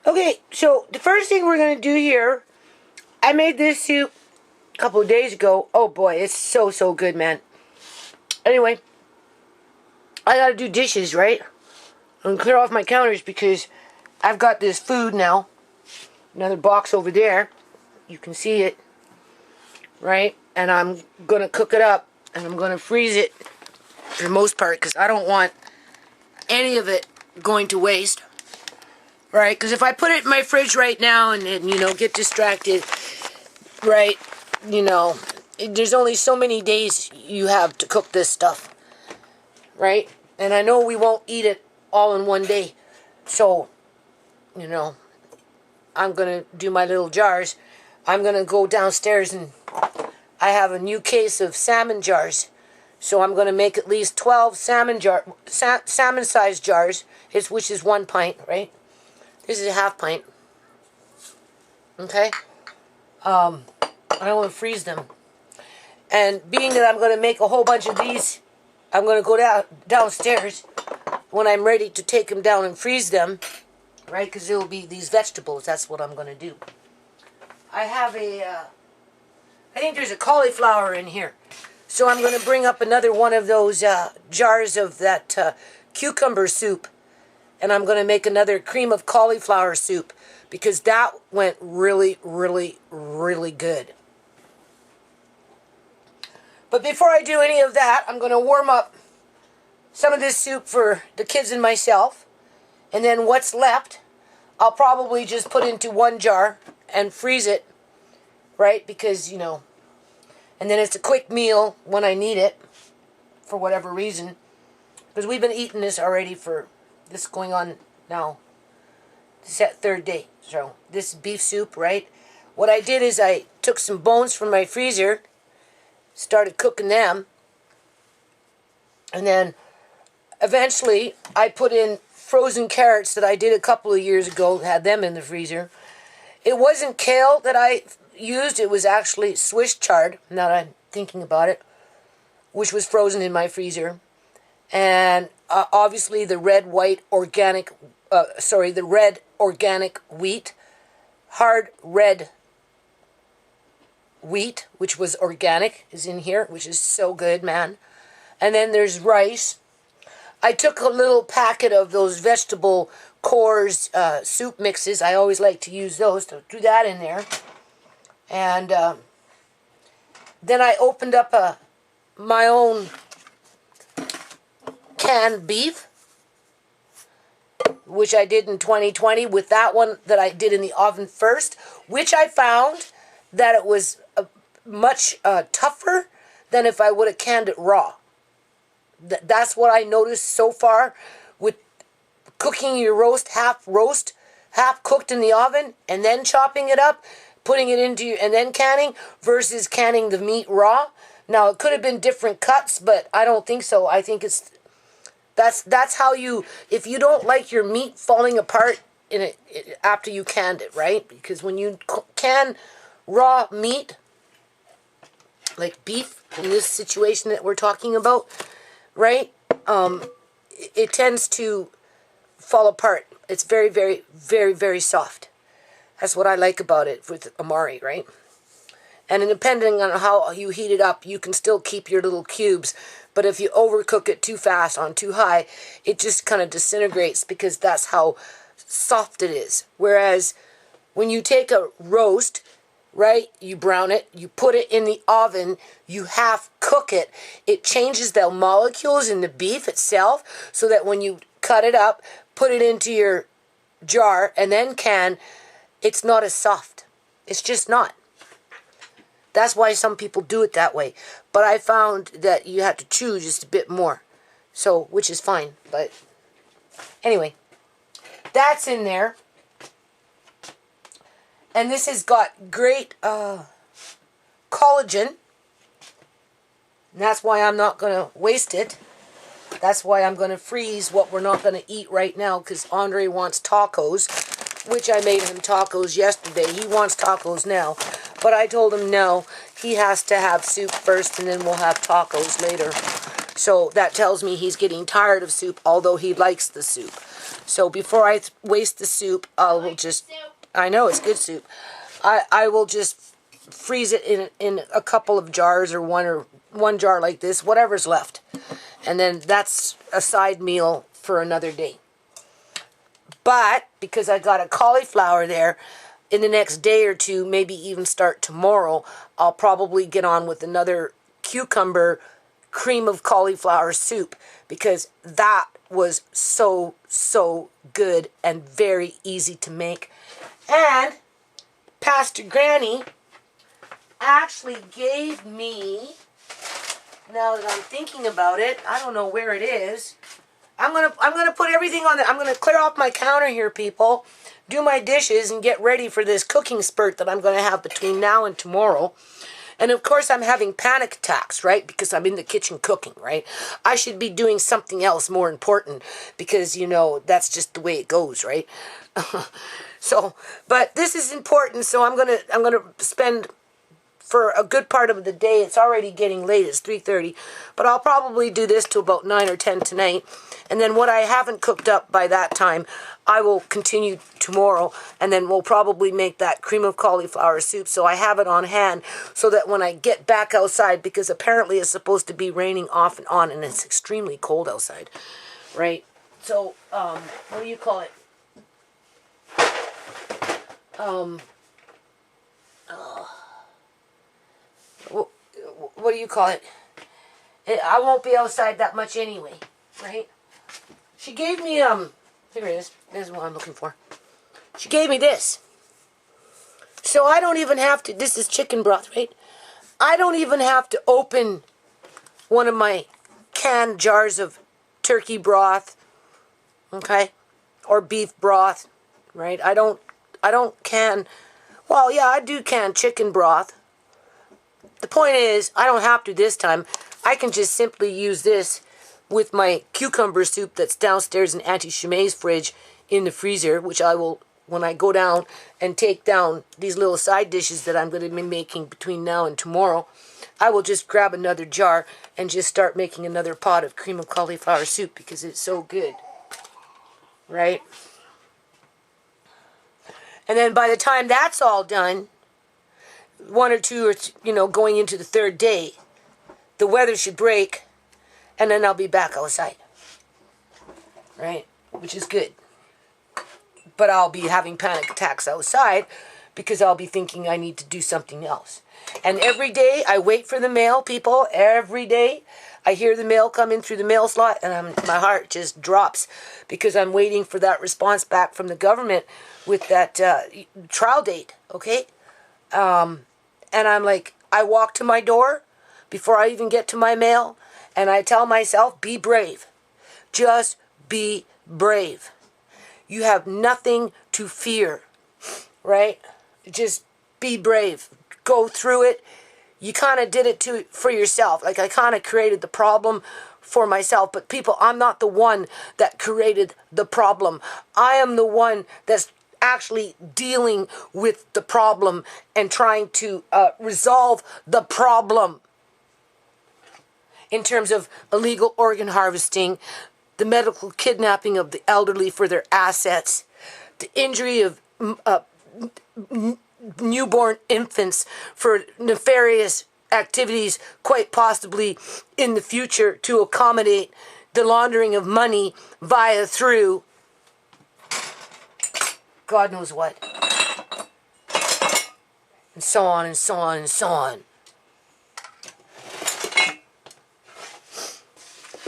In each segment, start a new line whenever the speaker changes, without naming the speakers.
Okay, so the first thing we're going to do here, I made this soup a couple of days ago. Oh boy, it's so good, man. Anyway, I got to do dishes, right? And clear off my counters because I've got this food now. Another box over there. You can see it, right? And I'm going to cook it up and I'm going to freeze it for the most part because I don't want any of it going to waste. Right, because if I put it in my fridge right now and get distracted, right, there's only so many days you have to cook this stuff, right? And I know we won't eat it all in one day, so, I'm going to do my little jars. I'm going to go downstairs and I have a new case of salmon jars, so I'm going to make at least 12 salmon-sized jars, which is 1 pint, right? This is a half pint. Okay? I don't want to freeze them. And being that I'm going to make a whole bunch of these, I'm going to go downstairs when I'm ready to take them down and freeze them. Right? Because there will be these vegetables. That's what I'm going to do. I have I think there's a cauliflower in here. So I'm going to bring up another one of those jars of that cucumber soup. And I'm going to make another cream of cauliflower soup because that went really good. But before I do any of that, I'm going to warm up some of this soup for the kids and myself. And then what's left, I'll probably just put into one jar and freeze it, right? Because, and then it's a quick meal when I need it for whatever reason. Because we've been eating this already for... This is going on now. This is that third day. So this is beef soup, right? What I did is I took some bones from my freezer, started cooking them, and then eventually I put in frozen carrots that I did a couple of years ago, had them in the freezer. It wasn't kale that I used, it was actually Swiss chard, now that I'm thinking about it, which was frozen in my freezer. And obviously the red organic wheat, hard red wheat, which was organic, is in here, which is so good, man. And then there's rice. I took a little packet of those vegetable cores soup mixes. I always like to use those, to do that in there. And then I opened up my own canned beef, which I did in 2020 with that one that I did in the oven first, which I found that it was much tougher than if I would have canned it raw. That's what I noticed so far with cooking your roast, half cooked in the oven, and then chopping it up, putting it into and then canning, versus canning the meat raw. Now, it could have been different cuts, but I don't think so. I think that's how you, if you don't like your meat falling apart after you canned it, right? Because when you can raw meat, like beef, in this situation that we're talking about, right? It tends to fall apart. It's very soft. That's what I like about it with Amari, right? And depending on how you heat it up, you can still keep your little cubes. But if you overcook it too fast on too high, it just kind of disintegrates because that's how soft it is. Whereas when you take a roast, right, you brown it, you put it in the oven, you half cook it, it changes the molecules in the beef itself so that when you cut it up, put it into your jar and then can, it's not as soft. It's just not. That's why some people do it that way. But I found that you have to chew just a bit more. So, which is fine. But anyway, that's in there. And this has got great collagen. And that's why I'm not going to waste it. That's why I'm going to freeze what we're not going to eat right now. Because Andre wants tacos. Which I made him tacos yesterday. He wants tacos now. But I told him no, he has to have soup first and then we'll have tacos later. So that tells me he's getting tired of soup, although he likes the soup. So before I waste the soup, I will just... I know, it's good soup. I will just freeze it in a couple of jars, or one jar like this, whatever's left. And then that's a side meal for another day. But because I got a cauliflower there, in the next day or two, maybe even start tomorrow, I'll probably get on with another cucumber cream of cauliflower soup, because that was so good and very easy to make. And Pastor Granny actually gave me, now that I'm thinking about it, I don't know where it is. I'm gonna put everything on I'm gonna clear off my counter here, people, do my dishes, and get ready for this cooking spurt that I'm gonna have between now and tomorrow. And of course I'm having panic attacks, right? Because I'm in the kitchen cooking, right? I should be doing something else more important, because, you know, that's just the way it goes, right? So, but this is important, so I'm gonna spend for a good part of the day. It's already getting late, it's 3:30, but I'll probably do this till about 9 or 10 tonight, and then what I haven't cooked up by that time, I will continue tomorrow, and then we'll probably make that cream of cauliflower soup, so I have it on hand, so that when I get back outside, because apparently it's supposed to be raining off and on, and it's extremely cold outside, right? So, what do you call it? What do you call it? I won't be outside that much anyway, right? She gave me, here it is. This is what I'm looking for. She gave me this. So I don't even have to, this is chicken broth, right? I don't even have to open one of my canned jars of turkey broth, okay? Or beef broth, right? I don't can, well, yeah, I do can chicken broth. The point is, I don't have to this time. I can just simply use this with my cucumber soup that's downstairs in Auntie ShaMay's fridge in the freezer, which I will, when I go down and take down these little side dishes that I'm going to be making between now and tomorrow, I will just grab another jar and just start making another pot of cream of cauliflower soup, because it's so good, right? And then by the time that's all done, 1 or 2 or, you know, going into the third day, the weather should break, and then I'll be back outside, right? Which is good. But I'll be having panic attacks outside, because I'll be thinking I need to do something else. And every day I wait for the mail, people. Every day I hear the mail come in through the mail slot, and my heart just drops, because I'm waiting for that response back from the government with that trial date, okay? And I'm like, I walk to my door before I even get to my mail, and I tell myself, be brave. Just be brave. You have nothing to fear, right? Just be brave. Go through it. You kind of did it for yourself. Like, I kind of created the problem for myself, but people, I'm not the one that created the problem. I am the one that's actually dealing with the problem and trying to resolve the problem in terms of illegal organ harvesting, the medical kidnapping of the elderly for their assets, the injury of newborn infants for nefarious activities, quite possibly in the future, to accommodate the laundering of money through God knows what. And so on and so on and so on.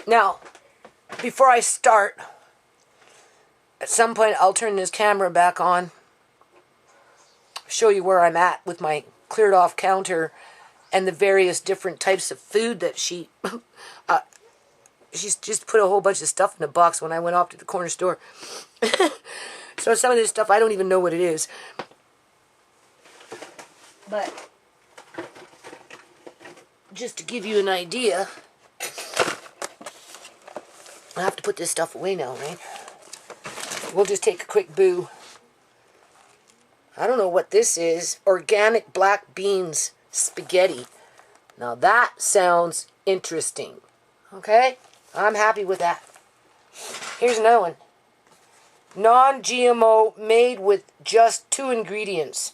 Now, before I start, at some point I'll turn this camera back on, show you where I'm at with my cleared off counter and the various different types of food that she's just put a whole bunch of stuff in a box when I went off to the corner store. So some of this stuff, I don't even know what it is. But just to give you an idea, I have to put this stuff away now, right? We'll just take a quick boo. I don't know what this is. Organic black beans spaghetti. Now that sounds interesting. Okay? I'm happy with that. Here's another one. Non-GMO made with just 2 ingredients.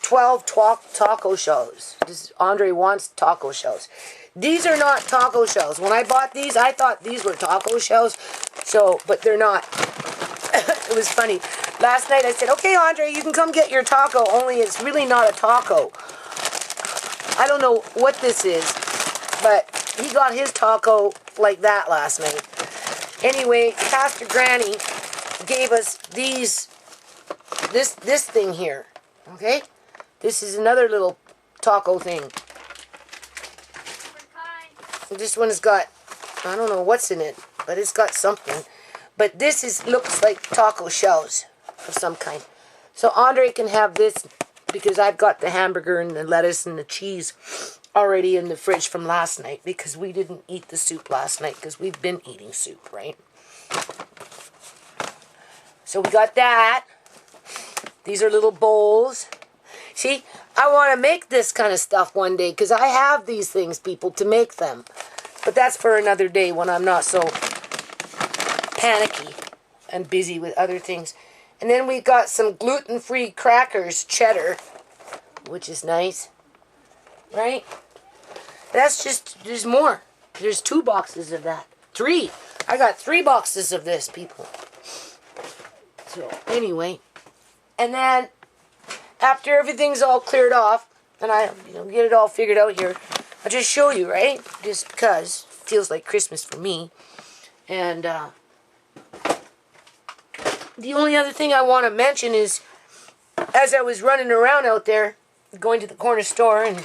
12 taco shells. Andre wants taco shells. These are not taco shells. When I bought these, I thought these were taco shells. So, but they're not. It was funny. Last night I said, okay, Andre, you can come get your taco, only it's really not a taco. I don't know what this is, but he got his taco like that last night. Anyway, Pastor Granny gave us this thing here. Okay? This is another little taco thing. This one has got, I don't know what's in it, but it's got something. But this looks like taco shells of some kind. So Andre can have this because I've got the hamburger and the lettuce and the cheese already in the fridge from last night because we didn't eat the soup last night because we've been eating soup, right? So we got that. These are little bowls. See, I want to make this kind of stuff one day because I have these things, people, to make them. But that's for another day when I'm not so panicky and busy with other things. And then we got some gluten-free crackers, cheddar, which is nice, right? That's just, there's more. There's 2 boxes of that. 3. I got 3 boxes of this, people. So, anyway. And then, after everything's all cleared off, and I get it all figured out here, I'll just show you, right? Just because it feels like Christmas for me. And, the only other thing I want to mention is, as I was running around out there, going to the corner store and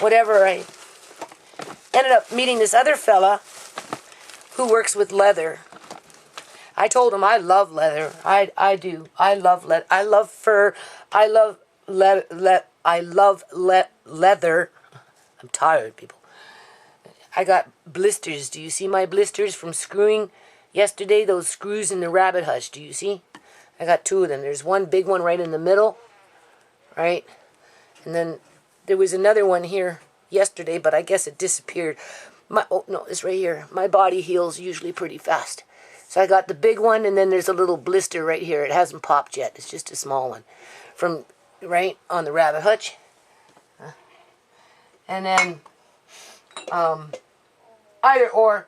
whatever, I ended up meeting this other fella who works with leather. I told him I love leather. I do. I love leather. I love fur. I love leather. I'm tired, people. I got blisters. Do you see my blisters from screwing yesterday? Those screws in the rabbit hutch. Do you see? I got 2 of them. There's one big one right in the middle, right? And then there was another one here yesterday, but I guess it disappeared. Oh, no, it's right here. My body heals usually pretty fast. So I got the big one, and then there's a little blister right here. It hasn't popped yet. It's just a small one. From, right, on the rabbit hutch. And then, either or,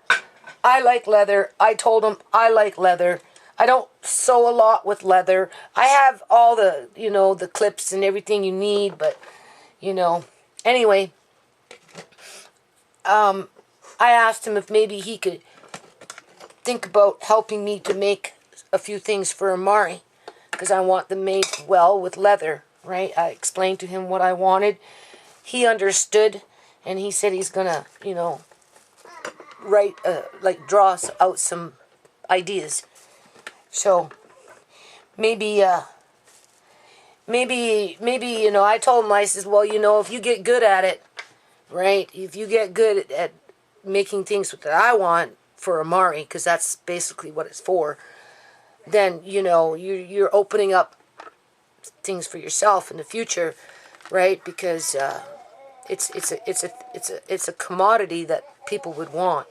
I like leather. I told him I like leather. I don't sew a lot with leather. I have all the, the clips and everything you need, but, anyway, I asked him if maybe he could think about helping me to make a few things for Amari, because I want them made well with leather, right? I explained to him what I wanted. He understood, and he said he's gonna, write, draw out some ideas. So, maybe, I told him, I says, well, if you get good at it, right? If you get good at making things that I want for Amari, because that's basically what it's for, then, you're opening up things for yourself in the future, right? Because it's a commodity that people would want.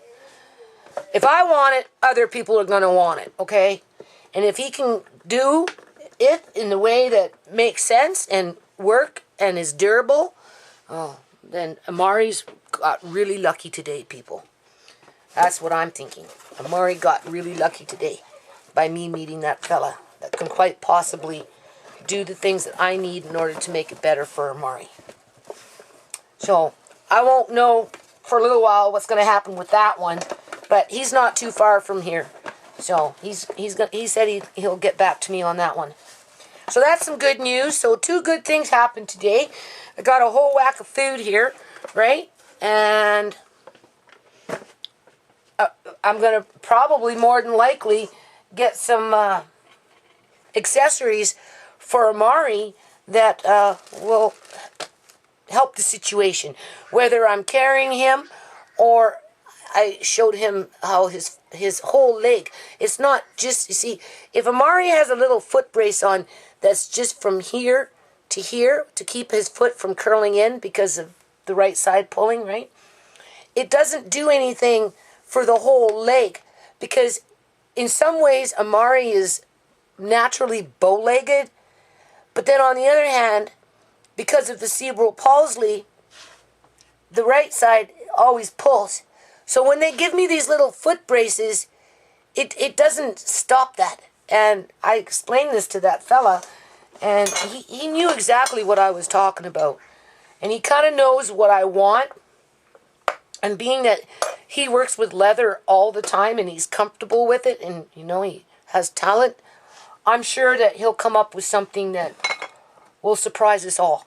If I want it, other people are going to want it, okay? And if he can do it in the way that makes sense and work and is durable, then Amari's got really lucky today, people. That's what I'm thinking. Amari got really lucky today by me meeting that fella that can quite possibly do the things that I need in order to make it better for Amari. So, I won't know for a little while what's going to happen with that one, but he's not too far from here. So, he said he'll get back to me on that one. So, that's some good news. So, 2 good things happened today. I got a whole whack of food here, right? And I'm going to probably more than likely get some accessories for Amari that will help the situation. Whether I'm carrying him or I showed him how his whole leg. It's not just, you see, if Amari has a little foot brace on that's just from here to keep his foot from curling in because of the right side pulling, right? it doesn't do anything for the whole leg, because in some ways Amari is naturally bow-legged, but then on the other hand, because of the cerebral palsy, the right side always pulls. So when they give me these little foot braces, it doesn't stop that. And I explained this to that fella, and he knew exactly what I was talking about. And he kind of knows what I want. And being that he works with leather all the time and he's comfortable with it, and he has talent, I'm sure that he'll come up with something that will surprise us all.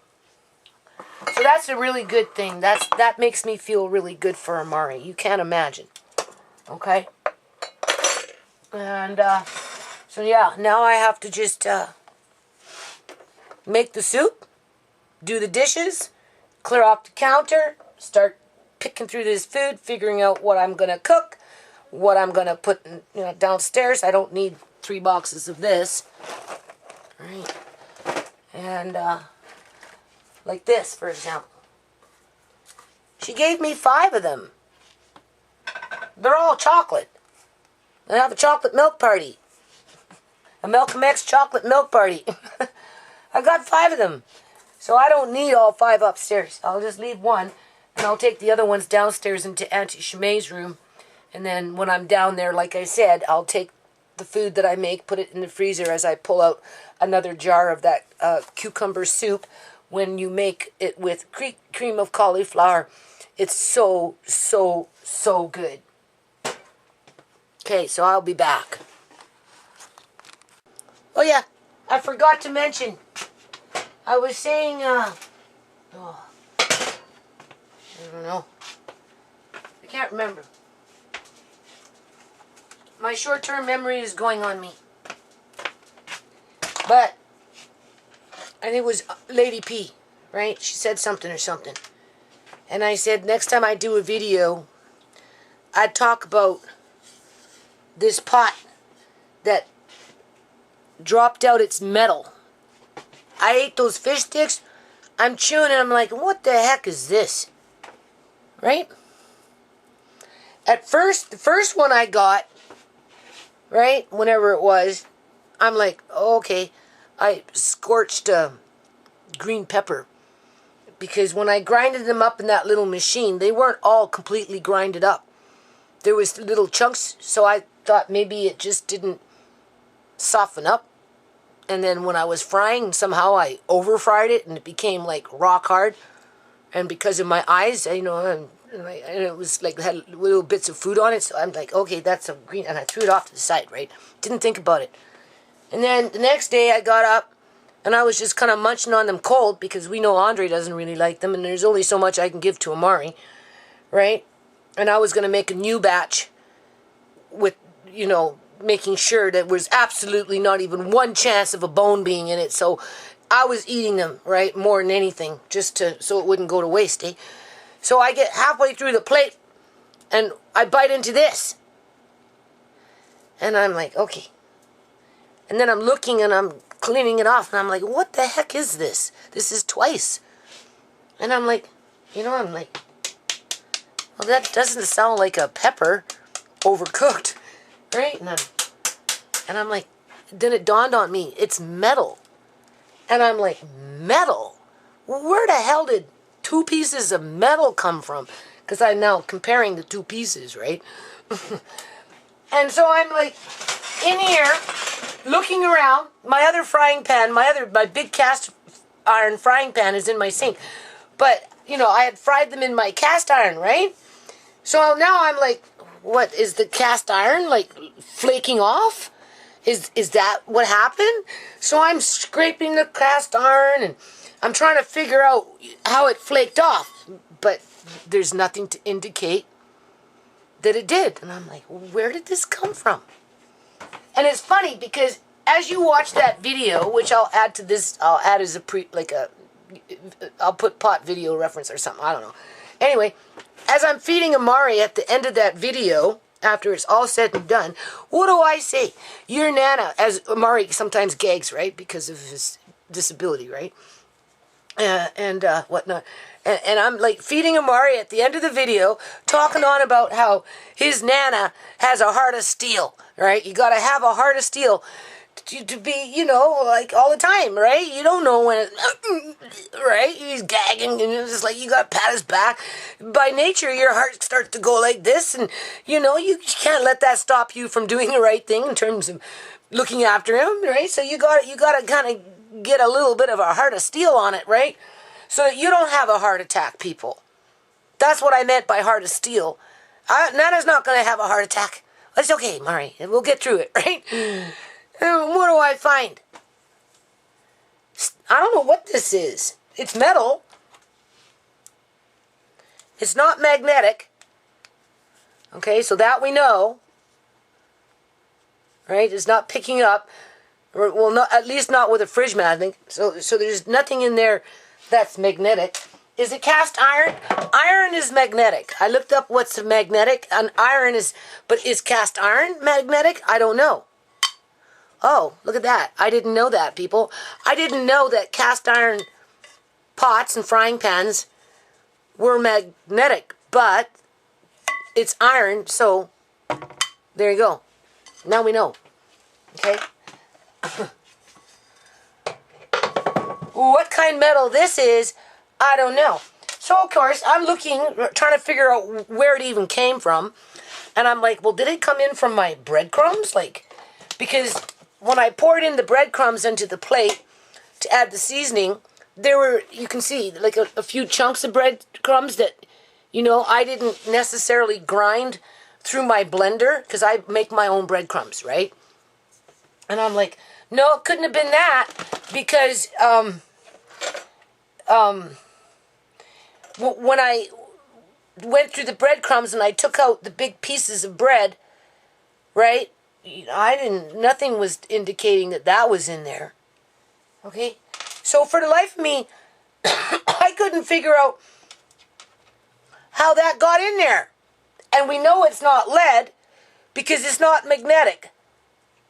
So that's a really good thing. That makes me feel really good for Amari. You can't imagine. Okay? And so yeah, now I have to just make the soup, do the dishes, clear off the counter, start picking through this food, figuring out what I'm going to cook, what I'm going to put downstairs. I don't need 3 boxes of this. All right. And like this, for example. She gave me 5 of them. They're all chocolate. I have a chocolate milk party. A Malcolm X chocolate milk party. I got 5 of them. So I don't need all 5 upstairs. I'll just leave 1. And I'll take the other ones downstairs into Auntie ShaMay's room. And then when I'm down there, like I said, I'll take the food that I make, put it in the freezer as I pull out another jar of that cucumber soup. When you make it with cream of cauliflower, it's so, so, so good. Okay, so I'll be back. Oh yeah, I forgot to mention, I was saying, I don't know. I can't remember. My short-term memory is going on me. But I think it was Lady P, right? She said something or something. And I said next time I do a video, I'd talk about this pot that dropped out its metal. I ate those fish sticks. I'm chewing and I'm like, what the heck is this? Right? At first, the first one I got, right, whenever it was, I'm like, oh, okay, I scorched green pepper. Because when I grinded them up in that little machine, they weren't all completely grinded up. There was little chunks, so I thought maybe it just didn't soften up. And then when I was frying, somehow I over-fried it and it became like rock hard. And because of my eyes, and it was like had little bits of food on it, so I'm like, okay, that's a green, and I threw it off to the side, right? Didn't think about it. And then the next day I got up and I was just kind of munching on them cold, because we know Andre doesn't really like them, and there's only so much I can give to Amari, right? And I was going to make a new batch with, making sure that there was absolutely not even one chance of a bone being in it. So I was eating them, right, more than anything, just so it wouldn't go to waste, eh? So I get halfway through the plate, and I bite into this. And I'm like, okay. And then I'm looking, and I'm cleaning it off, and I'm like, what the heck is this? This is twice. And I'm like, well, that doesn't sound like a pepper overcooked, right? And I'm like, then it dawned on me, it's metal. And I'm like, metal? Where the hell did 2 pieces of metal come from? Because I'm now comparing the 2 pieces, right? And so I'm like, in here, looking around, my other frying pan, my big cast iron frying pan is in my sink. But, I had fried them in my cast iron, right? So now I'm like, what, is the cast iron, like, flaking off? Is that what happened? So I'm scraping the cast iron, and I'm trying to figure out how it flaked off. But there's nothing to indicate that it did. And I'm like, where did this come from? And it's funny, because as you watch that video, which I'll add to this, I'll add as I'll put pot video reference or something, I don't know. Anyway, as I'm feeding Amari at the end of that video, after it's all said and done, what do I say? Your Nana, as Amari sometimes gags, right, because of his disability, right? and whatnot. And I'm like feeding Amari at the end of the video, talking on about how his Nana has a heart of steel, right? You got to have a heart of steel to be, like all the time, right? You don't know when right? He's gagging, and it's just like you got to pat his back. By nature, your heart starts to go like this, and you can't let that stop you from doing the right thing in terms of looking after him, right? So you got to kind of get a little bit of a heart of steel on it, right? So that you don't have a heart attack, people. That's what I meant by heart of steel. Nana's not going to have a heart attack. It's okay, Mari. We'll get through it, right? What do I find? I don't know what this is. It's metal. It's not magnetic. Okay, so that we know. Right? It's not picking up. Well, not, at least not with a fridge magnet. So there's nothing in there that's magnetic. Is it cast iron? Iron is magnetic. I looked up what's magnetic, and iron is, but is cast iron magnetic? I don't know. Oh, look at that. I didn't know that, people. I didn't know that cast iron pots and frying pans were magnetic, but it's iron, so there you go. Now we know. Okay? What kind of metal this is, I don't know. So, of course, I'm trying to figure out where it even came from. And I'm like, well, did it come in from my breadcrumbs? Because when I poured in the breadcrumbs into the plate to add the seasoning, there were, you can see, like a few chunks of breadcrumbs that, I didn't necessarily grind through my blender, because I make my own breadcrumbs, right? And I'm like, no, it couldn't have been that, because when I went through the breadcrumbs and I took out the big pieces of bread, right? Nothing was indicating that was in there. Okay? So for the life of me, I couldn't figure out how that got in there. And we know it's not lead because it's not magnetic,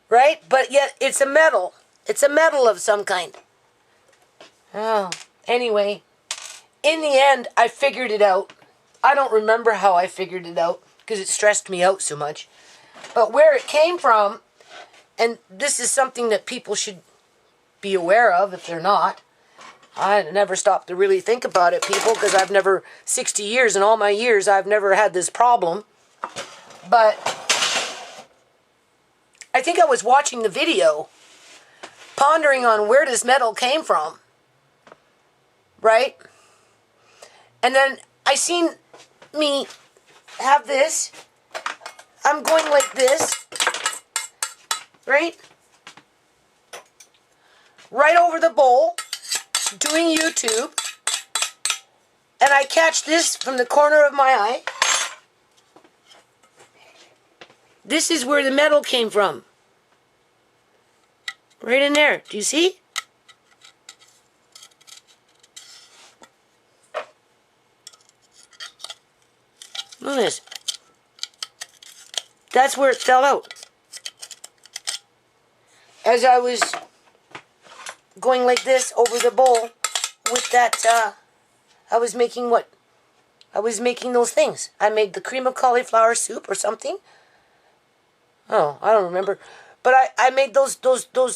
right? But yet it's a metal. It's a metal of some kind. Oh, anyway, in the end, I figured it out. I don't remember how I figured it out because it stressed me out so much. But where it came from, and this is something that people should be aware of if they're not. I never stopped to really think about it, people, because I've never, 60 years, in all my years, I've never had this problem. But I think I was watching the video, pondering on where this metal came from, right? And then I seen me have this. I'm going like this, right? Right over the bowl, doing YouTube, and I catch this from the corner of my eye. This is where the metal came from. Right in there. Do you see? Look at this. That's where it fell out. As I was going like this over the bowl with that, I was making what? I was making those things. I made the cream of cauliflower soup or something. Oh, I don't remember. But I made those,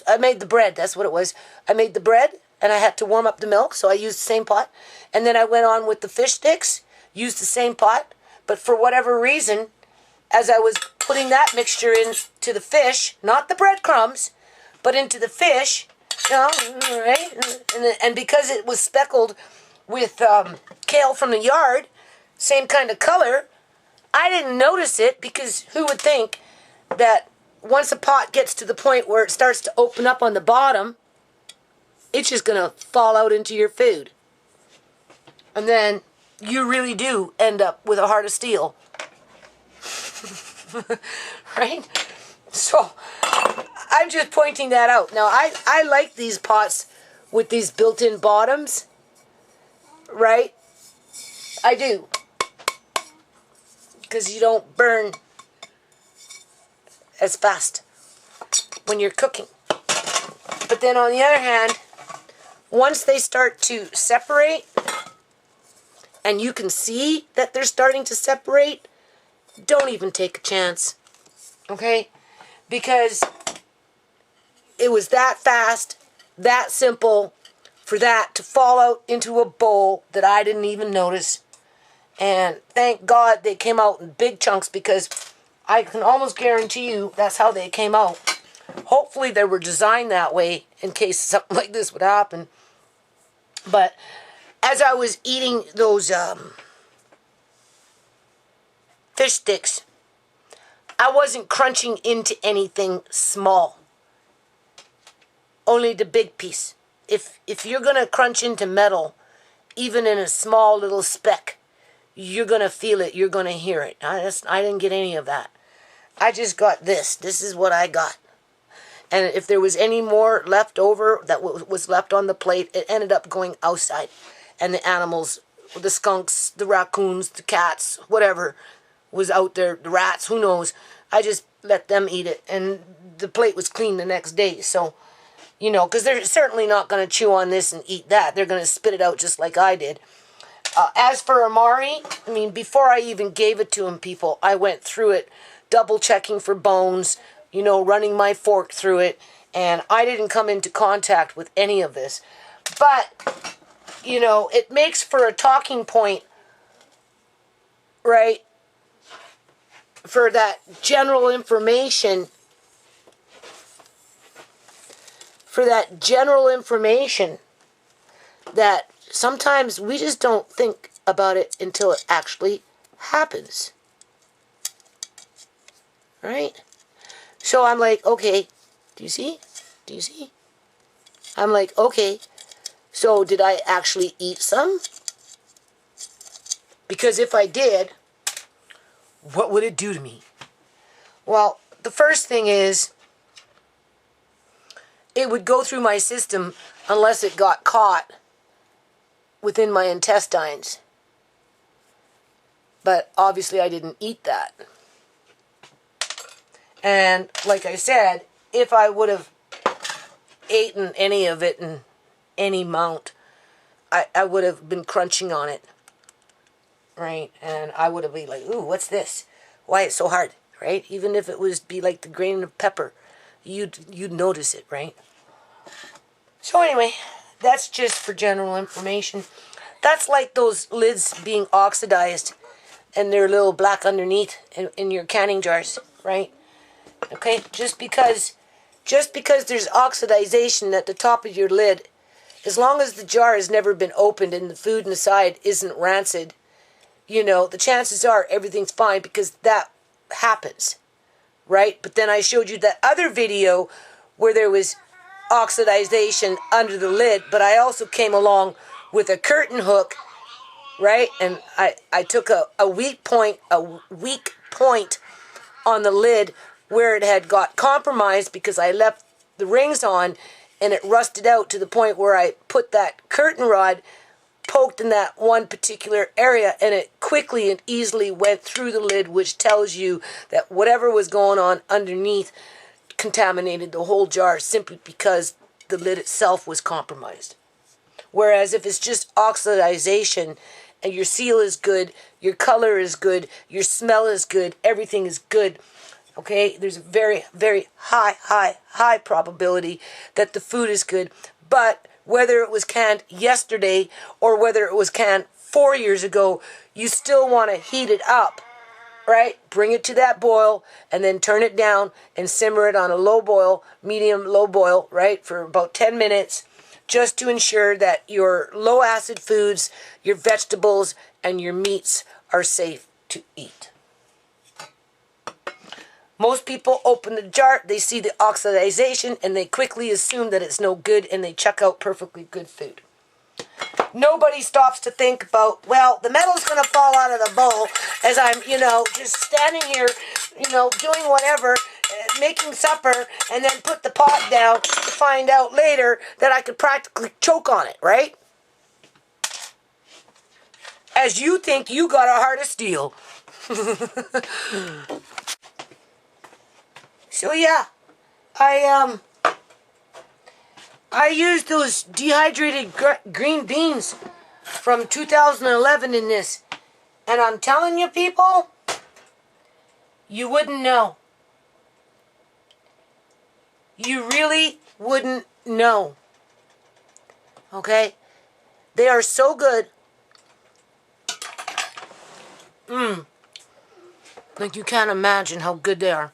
I made the bread. That's what it was. I made the bread, and I had to warm up the milk, so I used the same pot. And then I went on with the fish sticks, used the same pot. But for whatever reason, as I was putting that mixture into the fish, not the breadcrumbs, but into the fish, right? And because it was speckled with kale from the yard, same kind of color, I didn't notice it because who would think that once a pot gets to the point where it starts to open up on the bottom, it's just going to fall out into your food. And then you really do end up with a heart of steel. Right? So, I'm just pointing that out. Now, I like these pots with these built-in bottoms. Right? I do. Because you don't burn as fast when you're cooking. But then on the other hand, once they start to separate, and you can see that they're starting to separate, don't even take a chance. Okay? Because it was that fast, that simple, for that to fall out into a bowl that I didn't even notice. And thank God they came out in big chunks, because I can almost guarantee you that's how they came out. Hopefully they were designed that way in case something like this would happen. But as I was eating those fish sticks, I wasn't crunching into anything small. Only the big piece. If you're going to crunch into metal, even in a small little speck, you're going to feel it. You're going to hear it. I didn't get any of that. I just got this. This is what I got. And if there was any more left over that was left on the plate, it ended up going outside. And the animals, the skunks, the raccoons, the cats, whatever was out there, the rats, who knows. I just let them eat it. And the plate was clean the next day. So, you know, because they're certainly not going to chew on this and eat that. They're going to spit it out just like I did. As for Amari, I mean, before I even gave it to him, people, I went through it, double checking for bones, you know, running my fork through it, and I didn't come into contact with any of this. But, you know, it makes for a talking point, right, for that general information, that sometimes we just don't think about it until it actually happens. Right? So I'm like, okay, do you see? Do you see? I'm like, okay, so did I actually eat some? Because if I did, what would it do to me? Well, the first thing is, it would go through my system unless it got caught within my intestines. But obviously I didn't eat that. And like I said, if I would have eaten any of it in any amount, I would have been crunching on it. Right? And I would have been like, ooh, what's this? Why it's so hard? Right? Even if it was be like the grain of pepper, you'd notice it, right? So anyway, that's just for general information. That's like those lids being oxidized and they're a little black underneath in your canning jars, right? Okay, just because there's oxidization at the top of your lid, as long as the jar has never been opened and the food inside isn't rancid, you know, the chances are everything's fine, because that happens, right? But then I showed you that other video where there was oxidization under the lid, but I also came along with a curtain hook, right? And I took a weak point on the lid where it had got compromised because I left the rings on and it rusted out to the point where I put that curtain rod poked in that one particular area, and it quickly and easily went through the lid, which tells you that whatever was going on underneath contaminated the whole jar simply because the lid itself was compromised. Whereas if it's just oxidization and your seal is good, your color is good, your smell is good, everything is good, okay, there's a very, very high probability that the food is good. But whether it was canned yesterday or whether it was canned 4 years ago, you still want to heat it up, right? Bring it to that boil and then turn it down and simmer it on a low boil, medium low boil, right, for about 10 minutes, just to ensure that your low acid foods, your vegetables, and your meats are safe to eat. Most people open the jar, they see the oxidization, and they quickly assume that it's no good, and they chuck out perfectly good food. Nobody stops to think about, well, the metal's going to fall out of the bowl as I'm, just standing here, doing whatever, making supper, and then put the pot down to find out later that I could practically choke on it, right? As you think you got a heart of steel. So yeah, I used those dehydrated green beans from 2011 in this. And I'm telling you, people, you wouldn't know. You really wouldn't know. Okay? They are so good. Like you can't imagine how good they are.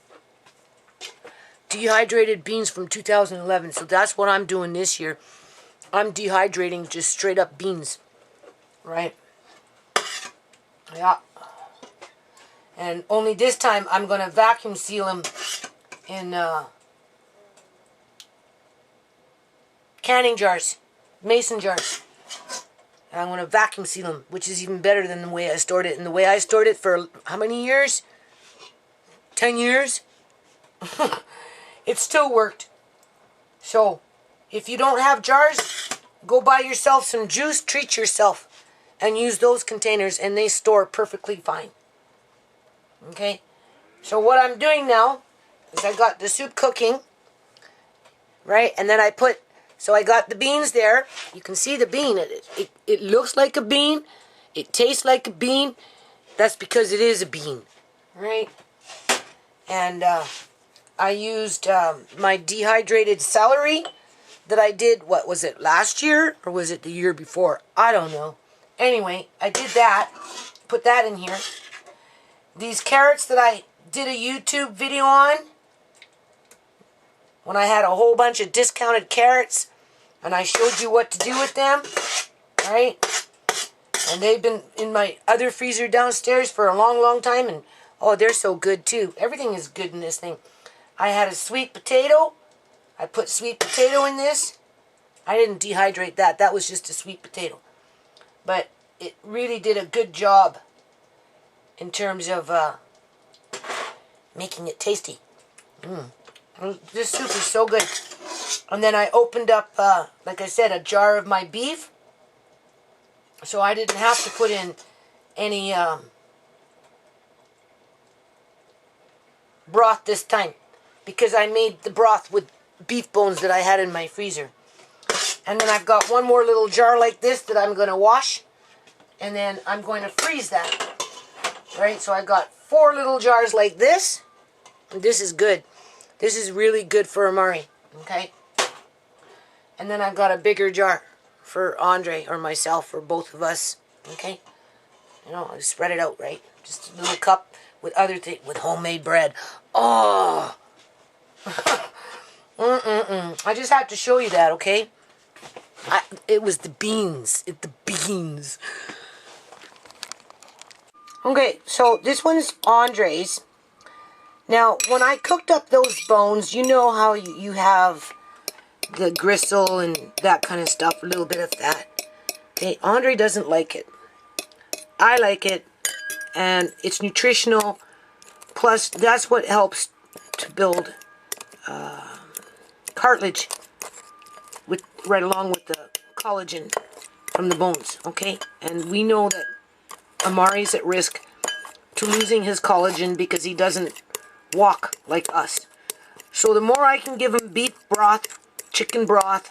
Dehydrated beans from 2011. So that's what I'm doing this year. I'm dehydrating just straight up beans. Right? Yeah. And only this time I'm going to vacuum seal them in canning jars, mason jars. And I'm going to vacuum seal them, which is even better than the way I stored it. And the way I stored it for how many years? 10 years? It still worked. So, if you don't have jars, go buy yourself some juice, treat yourself, and use those containers, and they store perfectly fine. Okay? So what I'm doing now is I got the soup cooking, right? And then I got the beans there. You can see the bean. It looks like a bean. It tastes like a bean. That's because it is a bean, right? And I used my dehydrated celery that I did, what was it, last year? Or was it the year before? I don't know. Anyway, I did that. Put that in here. These carrots that I did a YouTube video on, when I had a whole bunch of discounted carrots, and I showed you what to do with them, right? And they've been in my other freezer downstairs for a long, long time, and oh, they're so good too. Everything is good in this thing. I had a sweet potato. I put sweet potato in this. I didn't dehydrate that. That was just a sweet potato. But it really did a good job in terms of making it tasty. This soup is so good. And then I opened up, like I said, a jar of my beef. So I didn't have to put in any broth this time, because I made the broth with beef bones that I had in my freezer. And then I've got one more little jar like this that I'm going to wash, and then I'm going to freeze that. Right, so I got 4 little jars like this, and this is good. This is really good for Amari, okay? And then I've got a bigger jar for Andre or myself or both of us, okay? You know, I spread it out, right? Just a little cup with other things, with homemade bread. Oh! I just had to show you that, okay? It was the beans. The beans. Okay, so this one's Andre's. Now, when I cooked up those bones, you know how you have the gristle and that kind of stuff, a little bit of that. Okay, Andre doesn't like it. I like it, and it's nutritional. Plus, that's what helps to build cartilage right along with the collagen from the bones, okay? And we know that Amari's at risk to losing his collagen because he doesn't walk like us. So the more I can give him beef broth, chicken broth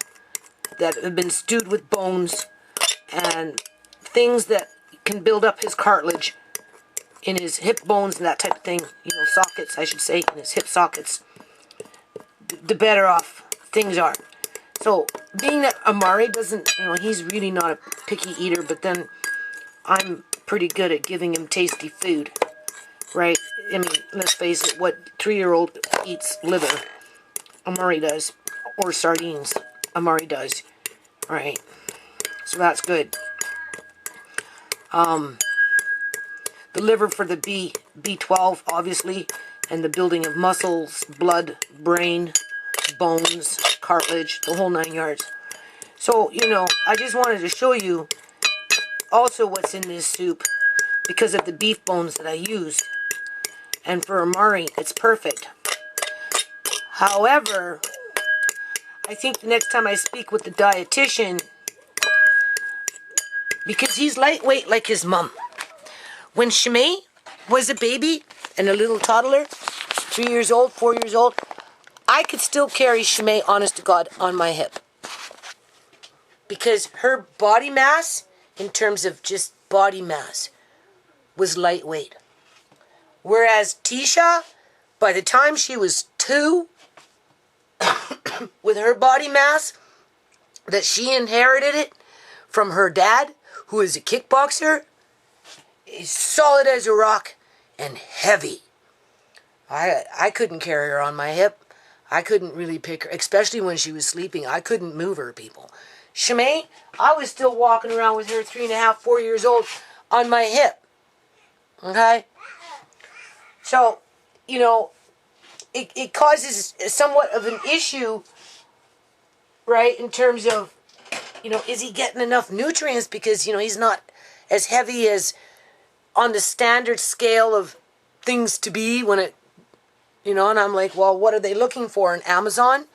that have been stewed with bones, and things that can build up his cartilage in his hip bones and that type of thing, you know, sockets, I should say, in his hip sockets, the better off things are. So, being that Amari doesn't, you know, he's really not a picky eater, but then I'm pretty good at giving him tasty food, right? I mean, let's face it, what 3-year-old eats liver? Amari does. Or sardines. Amari does. Right? So that's good. The liver for the B12, obviously, and the building of muscles, blood, brain, bones, cartilage, the whole 9 yards. So, you know, I just wanted to show you also what's in this soup because of the beef bones that I used. And for Amari, it's perfect. However, I think the next time I speak with the dietitian, because he's lightweight like his mom. When ShaMay was a baby and a little toddler, 3 years old, 4 years old, I could still carry ShaMay, honest to God, on my hip. because her body mass, in terms of just body mass, was lightweight. Whereas Tisha, by the time she was 2, with her body mass, that she inherited it from her dad, who is a kickboxer, is solid as a rock and heavy. I couldn't carry her on my hip. I couldn't really pick her, especially when she was sleeping. I couldn't move her, people. ShaMay, I was still walking around with her 3.5, 4 years old on my hip. Okay? So, you know, it causes somewhat of an issue, right, in terms of, you know, is he getting enough nutrients? Because, you know, he's not as heavy as on the standard scale of things to be when it, you know, and I'm like, well, what are they looking for in Amazon?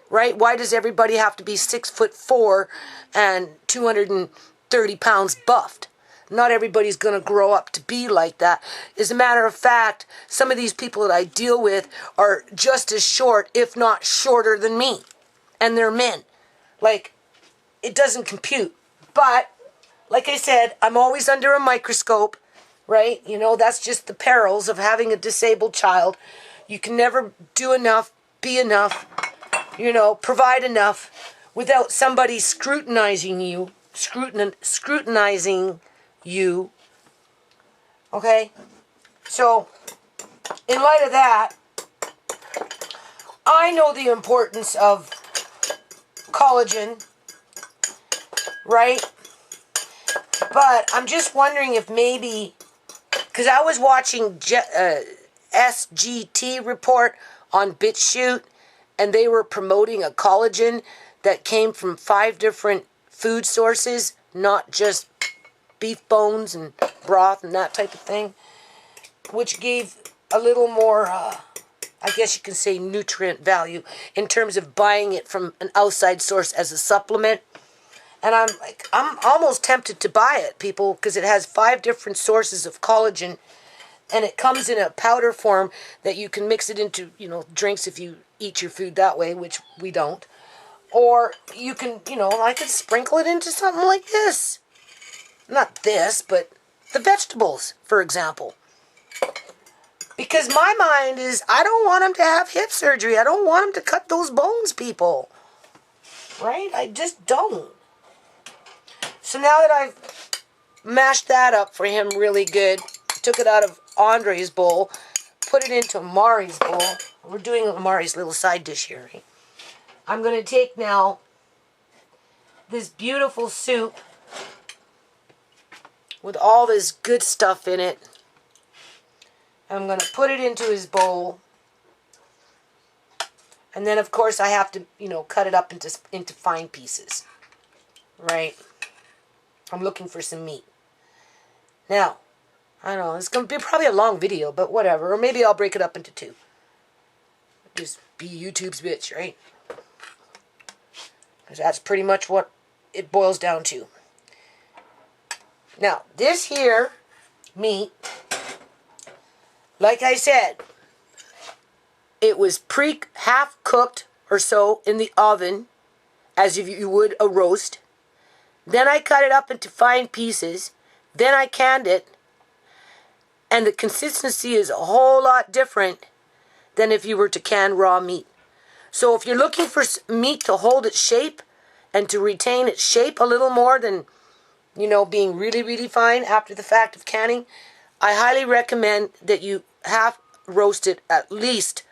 Right? Why does everybody have to be 6'4" and 230 pounds buffed? Not everybody's going to grow up to be like that. As a matter of fact, some of these people that I deal with are just as short, if not shorter than me. And they're men. Like, it doesn't compute. But, like I said, I'm always under a microscope, right? You know, that's just the perils of having a disabled child. You can never do enough, be enough, you know, provide enough without somebody scrutinizing you, scrutinizing you. Okay? So, in light of that, I know the importance of collagen, right? But I'm just wondering if maybe, because I was watching SGT report on BitChute, and they were promoting a collagen that came from 5 different food sources, not just beef bones and broth and that type of thing, which gave a little more, I guess you can say, nutrient value in terms of buying it from an outside source as a supplement. And I'm almost tempted to buy it, people, because it has 5 different sources of collagen, and it comes in a powder form that you can mix it into, you know, drinks if you eat your food that way, which we don't. Or you can, you know, I could sprinkle it into something like this. Not this, but the vegetables, for example. Because my mind is, I don't want him to have hip surgery. I don't want him to cut those bones, people. Right? I just don't. So now that I've mashed that up for him really good, took it out of Andre's bowl, put it into Amari's bowl. We're doing Amari's little side dish here. Right? I'm going to take now this beautiful soup with all this good stuff in it. I'm going to put it into his bowl. And then, of course, I have to, you know, cut it up into fine pieces. Right? I'm looking for some meat. Now, I don't know, it's going to be probably a long video, but whatever. Or maybe I'll break it up into 2. Just be YouTube's bitch, right? Because that's pretty much what it boils down to. Now, this here meat, like I said, it was half cooked or so in the oven, as if you would a roast. Then I cut it up into fine pieces. Then I canned it. And the consistency is a whole lot different than if you were to can raw meat. So if you're looking for meat to hold its shape and to retain its shape a little more than, you know, being really, really fine after the fact of canning, I highly recommend that you half roast it at least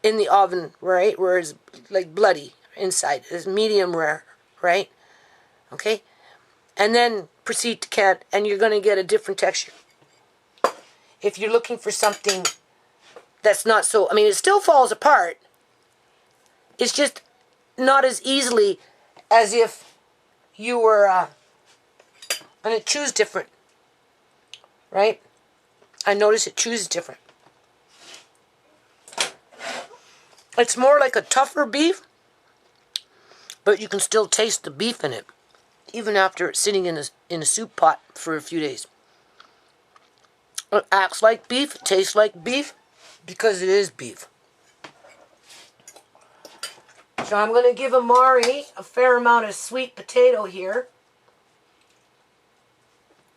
in the oven, right? Where it's like bloody inside. It's medium rare, right? Okay? And then proceed to can, and you're going to get a different texture. If you're looking for something that's not so, I mean, it still falls apart. It's just not as easily as if you were, and it chews different, right? I notice it chews different. It's more like a tougher beef, but you can still taste the beef in it, even after it's sitting in a soup pot for a few days. It acts like beef, it tastes like beef, because it is beef. So I'm going to give Amari a fair amount of sweet potato here.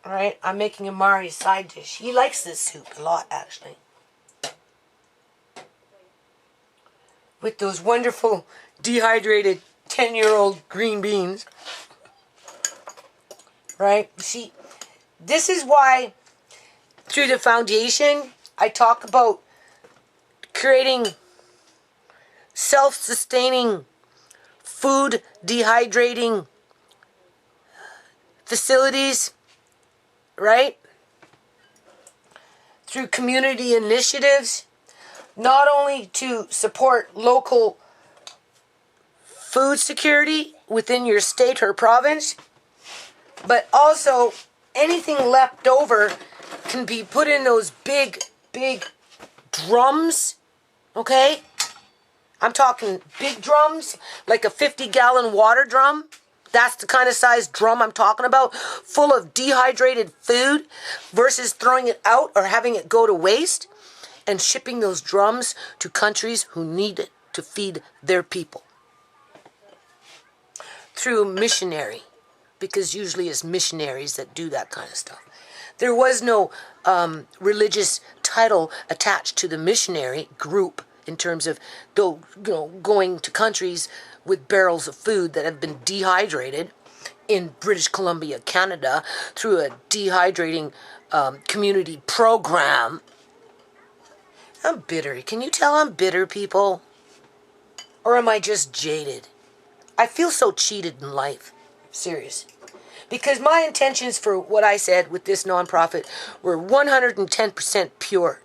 Alright, I'm making Amari's side dish. He likes this soup a lot, actually. With those wonderful dehydrated 10-year-old green beans. Right? See, this is why through the foundation I talk about creating self-sustaining food dehydrating facilities, right? Through community initiatives, not only to support local food security within your state or province, but also anything left over can be put in those big drums, okay? I'm talking big drums, like a 50-gallon water drum. That's the kind of size drum I'm talking about, full of dehydrated food versus throwing it out or having it go to waste, and shipping those drums to countries who need it to feed their people. Through missionary, because usually it's missionaries that do that kind of stuff. There was no religious title attached to the missionary group in terms of going to countries with barrels of food that have been dehydrated in British Columbia, Canada, through a dehydrating community program. I'm bitter. Can you tell I'm bitter, people? Or am I just jaded? I feel so cheated in life. Serious. Because my intentions for what I said with this nonprofit were 110% pure.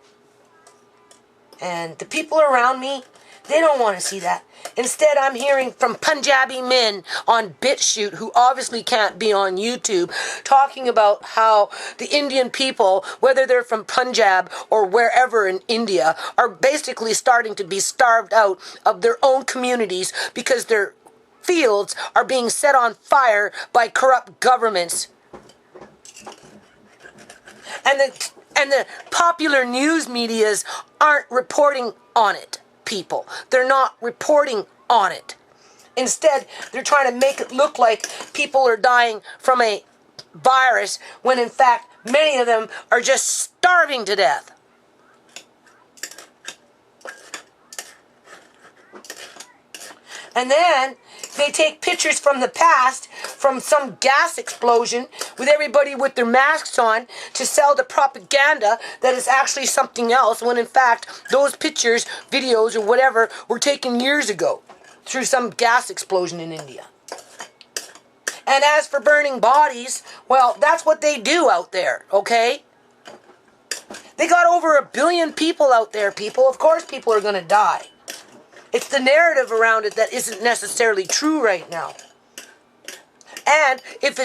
And the people around me, they don't want to see that. Instead, I'm hearing from Punjabi men on BitChute, who obviously can't be on YouTube, talking about how the Indian people, whether they're from Punjab or wherever in India, are basically starting to be starved out of their own communities because their fields are being set on fire by corrupt governments. And the popular news medias aren't reporting on it, people. They're not reporting on it. Instead, they're trying to make it look like people are dying from a virus when in fact many of them are just starving to death. And then they take pictures from the past, from some gas explosion, with everybody with their masks on, to sell the propaganda that is actually something else, when in fact those pictures, videos, or whatever were taken years ago through some gas explosion in India. And as for burning bodies, well, that's what they do out there, okay? They got over 1 billion people out there, people. Of course people are going to die. It's the narrative around it that isn't necessarily true right now. And if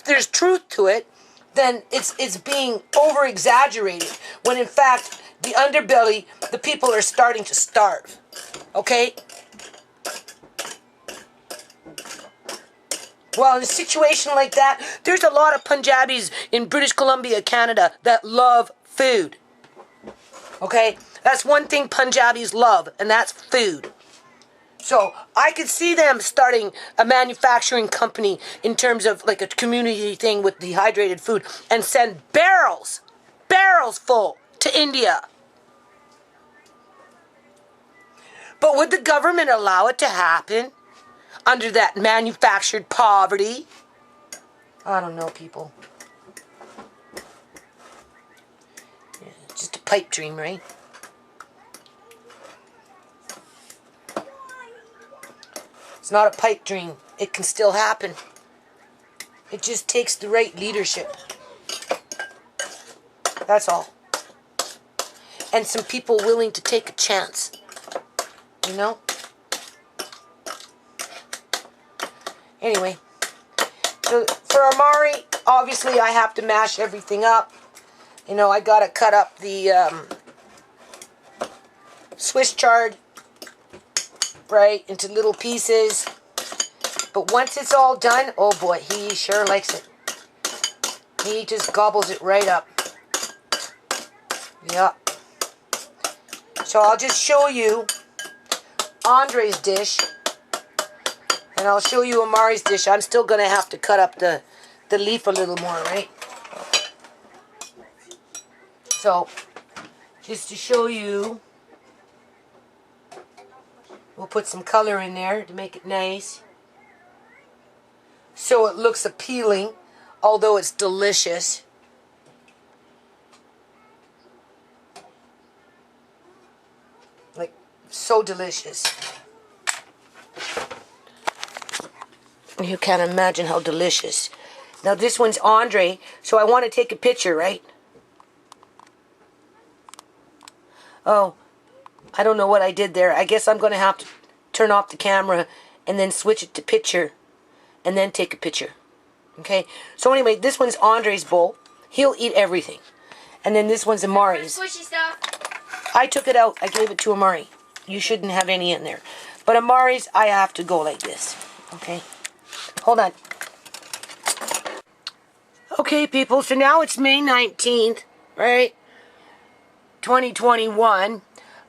there's truth to it, then it's being over exaggerated, when in fact the underbelly, the people are starting to starve. Okay? Well, in a situation like that, there's a lot of Punjabis in British Columbia, Canada, that love food. Okay? That's one thing Punjabis love, and that's food. So I could see them starting a manufacturing company in terms of like a community thing with dehydrated food, and send barrels full to India. But would the government allow it to happen under that manufactured poverty? I don't know, people. Yeah, just a pipe dream, right? It's not a pipe dream. It can still happen. It just takes the right leadership. That's all. And some people willing to take a chance. You know? Anyway. So for Amari, obviously I have to mash everything up. You know, I gotta cut up the Swiss chard, right, into little pieces. But once it's all done, oh boy, he sure likes it. He just gobbles it right up. Yeah. So I'll just show you Andre's dish. And I'll show you Amari's dish. I'm still going to have to cut up the leaf a little more, right? So, just to show you, we'll put some color in there to make it nice. So it looks appealing, although it's delicious. Like, so delicious. You can't imagine how delicious. Now this one's Andre, so I want to take a picture, right? Oh, I don't know what I did there. I guess I'm going to have to turn off the camera and then switch it to picture and then take a picture. Okay? So anyway, this one's Andre's bowl. He'll eat everything. And then this one's Amari's.
Squishy stuff.
I took it out. I gave it to Amari. You shouldn't have any in there. But Amari's, I have to go like this. Okay? Hold on. Okay, people. So now it's May 19th, right? 2021.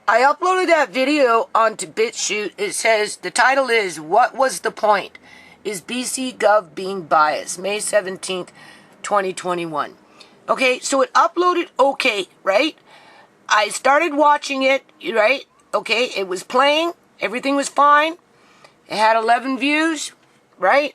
I uploaded that video onto BitChute. It says, the title is, What Was the Point? Is BC Gov Being Biased? May 17th, 2021. Okay, so it uploaded okay, right? I started watching it, right? Okay, it was playing. Everything was fine. It had 11 views, right?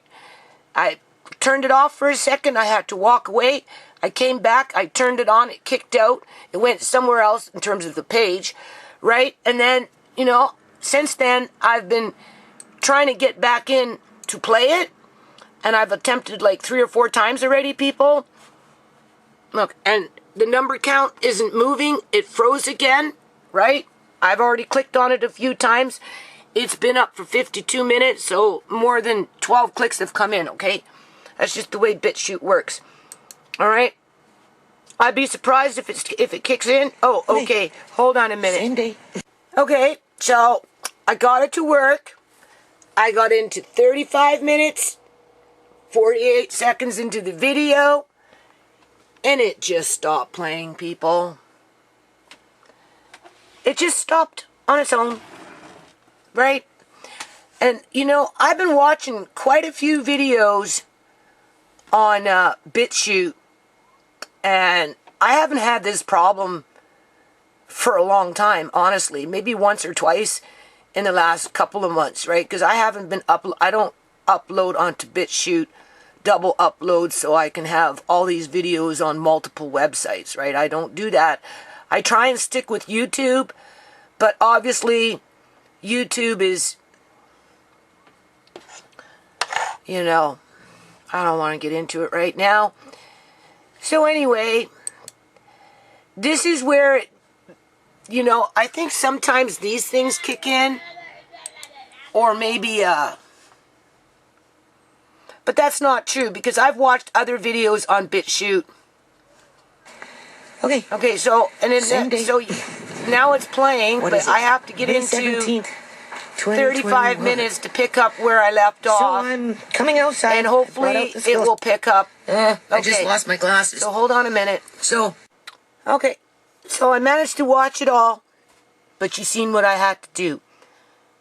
I turned it off for a second. I had to walk away. I came back. I turned it on. It kicked out. It went somewhere else in terms of the page, right? And then, you know, since then, I've been trying to get back in to play it. And I've attempted like 3 or 4 times already, people. Look, and the number count isn't moving. It froze again, right? I've already clicked on it a few times. It's been up for 52 minutes, so more than 12 clicks have come in, okay? That's just the way BitChute works. All right? I'd be surprised if it kicks in. Oh, okay. Hold on a minute.
Same day.
Okay, so I got it to work. I got into 35 minutes, 48 seconds into the video, and it just stopped playing, people. It just stopped on its own. Right? And, you know, I've been watching quite a few videos on BitChute, and I haven't had this problem for a long time, honestly. Maybe once or twice in the last couple of months, right? Because I haven't been I don't upload onto BitChute, double upload, so I can have all these videos on multiple websites, right? I don't do that. I try and stick with YouTube, but obviously YouTube is, you know, I don't want to get into it right now. So anyway, this is where, you know, I think sometimes these things kick in, or maybe, but that's not true, because I've watched other videos on BitChute. Okay, so, and then, so now it's playing, but I have to get
May
into
17th,
35 minutes to pick up where I left off.
So I'm coming outside.
And hopefully it will pick up.
I just lost my glasses.
So hold on a minute.
So,
okay, so I managed to watch it all, but you seen what I had to do.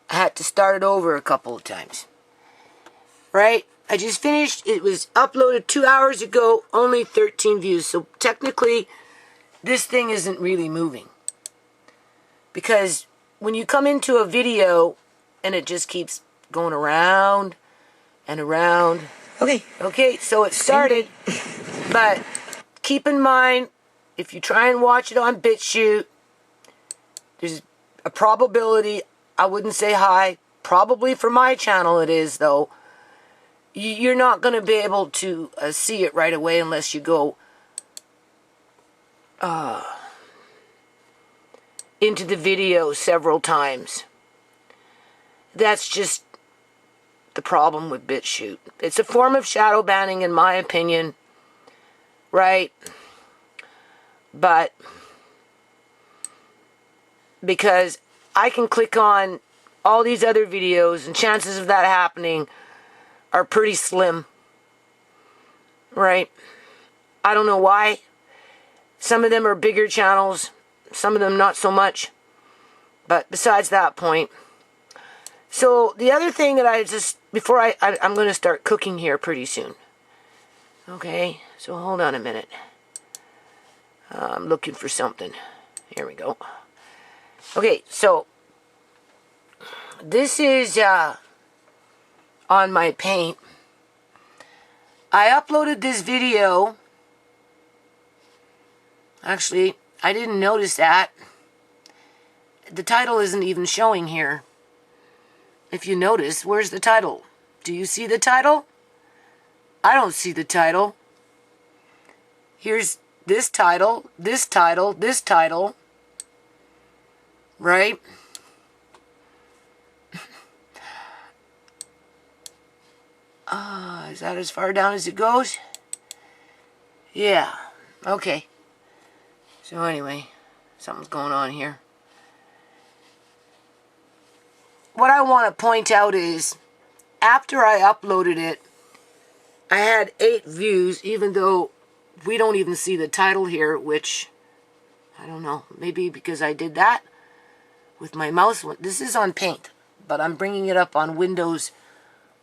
I had to start it over a couple of times. Right? I just finished. It was uploaded 2 hours ago, only 13 views. So technically, this thing isn't really moving. Because when you come into a video and it just keeps going around and around. Okay, so it started. But keep in mind, if you try and watch it on BitChute, there's a probability, I wouldn't say high, probably for my channel it is though, you're not going to be able to see it right away unless you go into the video several times. That's just the problem with BitChute. It's a form of shadow banning in my opinion, right? But because I can click on all these other videos and chances of that happening are pretty slim, right? I don't know why. Some of them are bigger channels, some of them not so much. But besides that point, So the other thing that before I'm going to start cooking here pretty soon. Okay, so hold on a minute. I'm looking for something. Here we go. Okay, so this is on my paint. I uploaded this video. Actually, I didn't notice that. The title isn't even showing here. If you notice, where's the title? Do you see the title? I don't see the title. Here's this title, this title, this title. Right? Is that as far down as it goes? Yeah. Okay. So anyway, something's going on here. What I want to point out is, after I uploaded it, I had 8 views, even though we don't even see the title here, which, I don't know, maybe because I did that with my mouse. This is on Paint, but I'm bringing it up on Windows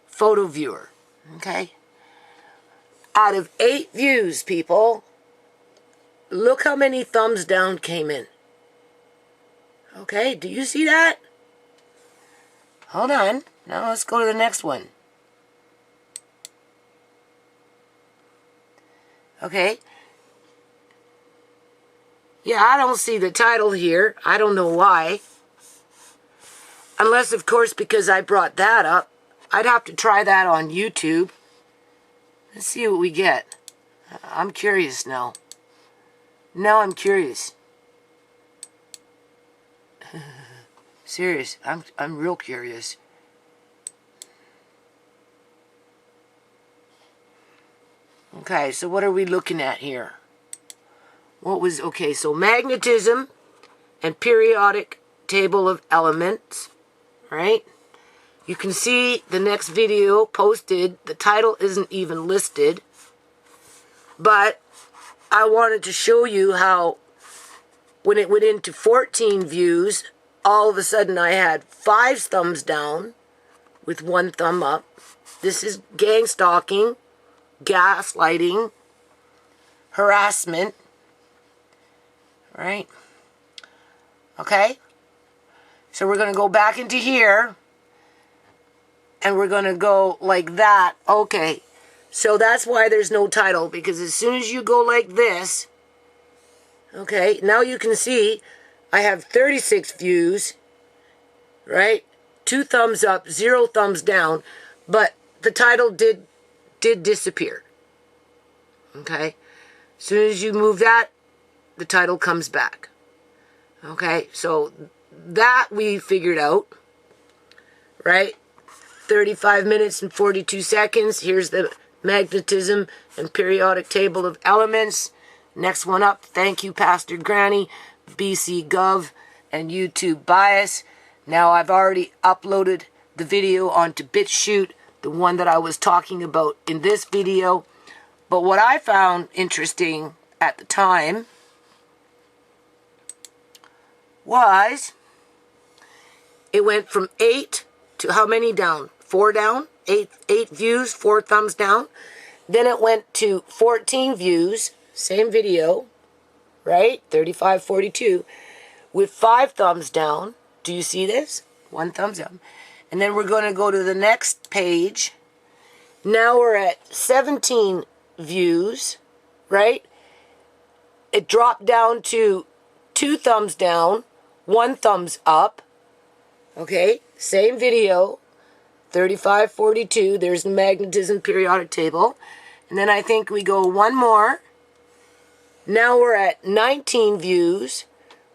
Photo Viewer, okay? Out of 8 views, people, look how many thumbs down came in. Okay, do you see that? Hold on. Now let's go to the next one. Okay. Yeah, I don't see the title here. I don't know why. Unless, of course, because I brought that up. I'd have to try that on YouTube. Let's see what we get. I'm curious now. Now I'm curious. Serious. I'm real curious. Okay, so what are we looking at here? Okay, so magnetism and periodic table of elements, right? You can see the next video posted. The title isn't even listed. But I wanted to show you how when it went into 14 views, all of a sudden I had 5 thumbs down with 1 thumb up. This is gang stalking, gaslighting, harassment, right? Okay? So we're going to go back into here, and we're going to go like that. Okay, so that's why there's no title, because as soon as you go like this, okay, now you can see I have 36 views, right? 2 thumbs up, 0 thumbs down, but the title did disappear. Okay? As soon as you move that, the title comes back. Okay? So that we figured out, right? 35 minutes and 42 seconds. Here's the magnetism and periodic table of elements. Next one up, thank you, Pastor Granny, BC Gov, and YouTube Bias. Now I've already uploaded the video onto BitChute, the one that I was talking about in this video. But what I found interesting at the time was it went from 8 to how many down? 4 down? 8 views, 4 thumbs down. Then it went to 14 views, same video, right? 35:42 with 5 thumbs down. Do you see this? 1 thumbs up. And then we're going to go to the next page. Now we're at 17 views, right? It dropped down to 2 thumbs down, 1 thumbs up. Okay, same video, 35:42. There's the magnetism periodic table. And then I think we go 1 more. Now we're at 19 views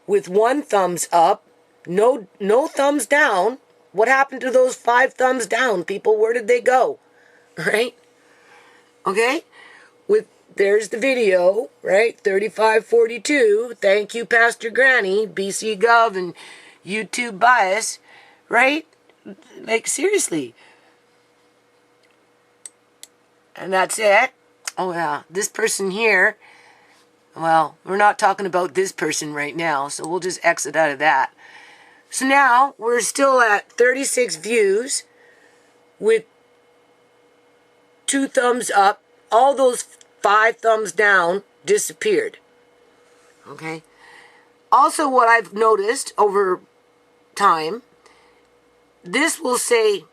with 1 thumbs up, no thumbs down. What happened to those 5 thumbs down, people? Where did they go? Right? Okay? There's the video, right? 35:42. Thank you, Pastor Granny, BC Gov, and YouTube Bias, right? Like, seriously. And that's it. Oh, yeah. This person here, well, we're not talking about this person right now, so we'll just exit out of that. So now we're still at 36 views with 2 thumbs up. All those 5 thumbs down disappeared. Okay. Also, what I've noticed over time, this will say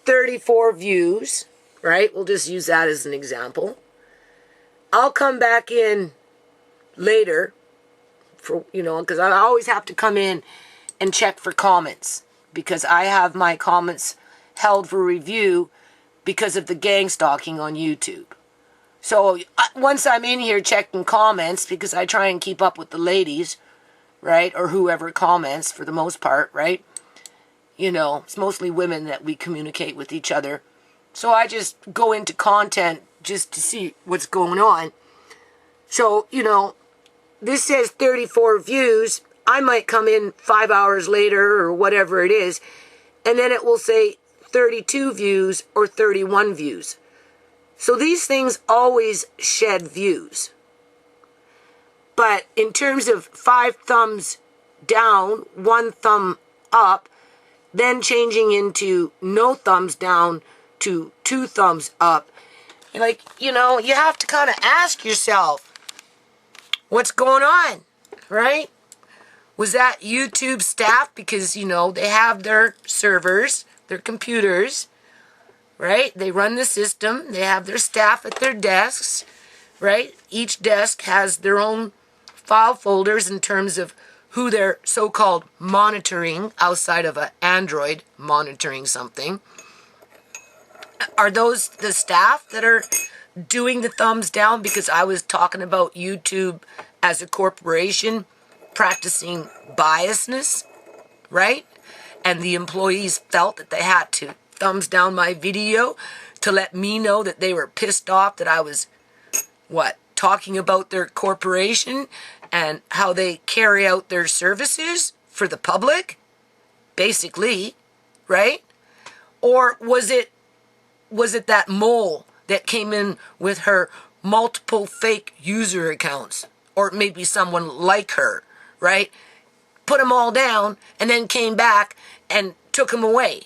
34 views, right? We'll just use that as an example. I'll come back in later for, because I always have to come in and check for comments, because I have my comments held for review because of the gang stalking on YouTube. So once I'm in here checking comments, because I try and keep up with the ladies, right, or whoever comments for the most part, right? It's mostly women that we communicate with each other. So I just go into content just to see what's going on. So, this says 34 views. I might come in 5 hours later or whatever it is, and then it will say 32 views or 31 views. So these things always shed views. But in terms of 5 thumbs down, 1 thumb up, then changing into no thumbs down to 2 thumbs up, you have to kind of ask yourself, what's going on, right? Was that YouTube staff? Because, they have their servers, their computers, right? They run the system. They have their staff at their desks, right? Each desk has their own file folders in terms of who they're so-called monitoring outside of an Android monitoring something. Are those the staff that are doing the thumbs down? Because I was talking about YouTube as a corporation practicing biasness, right? And the employees felt that they had to thumbs down my video to let me know that they were pissed off that I was, talking about their corporation and how they carry out their services for the public, basically, right? Or was it that mole that came in with her multiple fake user accounts, or maybe someone like her, right? Put them all down and then came back and took them away?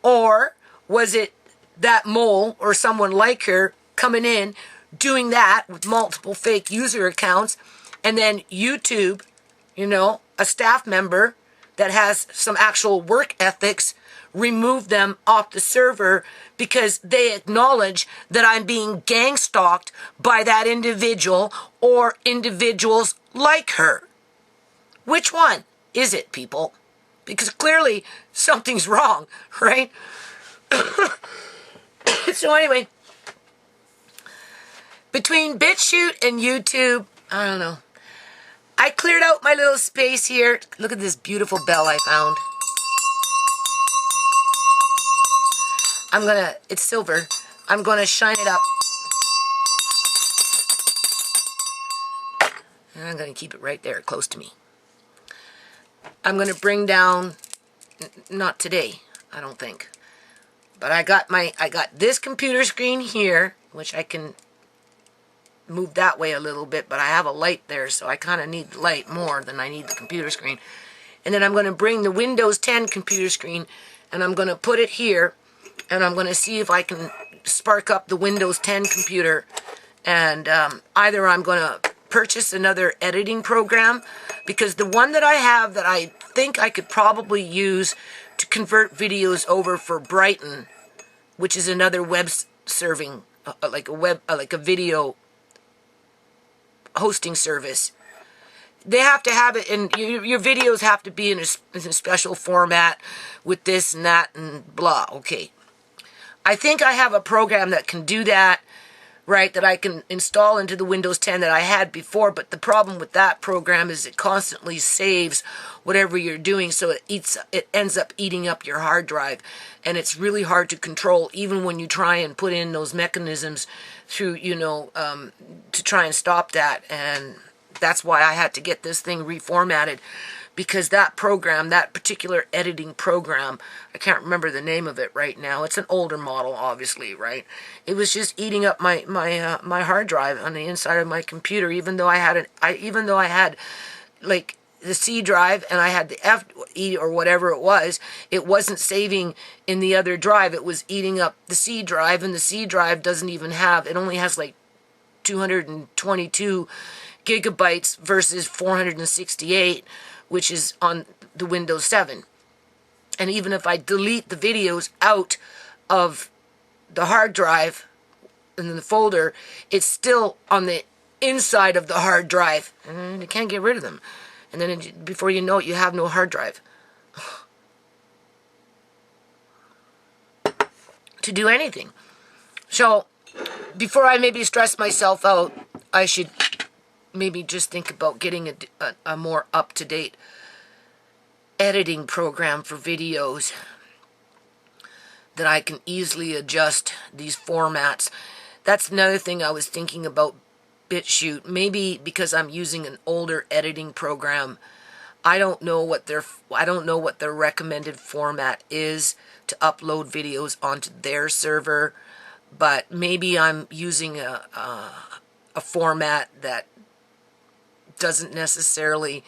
Or was it that mole or someone like her coming in, doing that with multiple fake user accounts, and then YouTube, a staff member that has some actual work ethics, remove them off the server because they acknowledge that I'm being gang stalked by that individual or individuals like her? Which one is it, people? Because clearly something's wrong, right? So anyway, between BitChute and YouTube, I don't know. I cleared out my little space here. Look at this beautiful bell I found. It's silver. I'm gonna shine it up. And I'm gonna keep it right there, close to me. I'm gonna bring down, not today, I don't think. But I got this computer screen here, which I can move that way a little bit, but I have a light there, so I kind of need the light more than I need the computer screen. And then I'm going to bring the Windows 10 computer screen, and I'm going to put it here, and I'm going to see if I can spark up the Windows 10 computer, and either I'm going to purchase another editing program, because the one that I have that I think I could probably use to convert videos over for Brighton, which is another web serving, like a video hosting service. They have to have it, and your videos have to be in a special format with this and that and blah. Okay. I think I have a program that can do that, right, that I can install into the Windows 10 that I had before, but the problem with that program is it constantly saves whatever you're doing, so it ends up eating up your hard drive, and it's really hard to control, even when you try and put in those mechanisms through, to try and stop that. And that's why I had to get this thing reformatted, because that program, that particular editing program, I can't remember the name of it right now. It's an older model, obviously, right? It was just eating up my hard drive on the inside of my computer, even though I had like the C drive and I had the F, E, or whatever it was, it wasn't saving in the other drive. It was eating up the C drive, and the C drive doesn't even have, it only has like 222 gigabytes versus 468, which is on the Windows 7. And even if I delete the videos out of the hard drive in the folder, it's still on the inside of the hard drive, and you can't get rid of them. And then before you know it, you have no hard drive to do anything. So before I maybe stress myself out, I should maybe just think about getting a more up-to-date editing program for videos that I can easily adjust these formats. That's another thing I was thinking about BitChute. Maybe because I'm using an older editing program, I don't know what their recommended format is to upload videos onto their server, but maybe I'm using a format that doesn't necessarily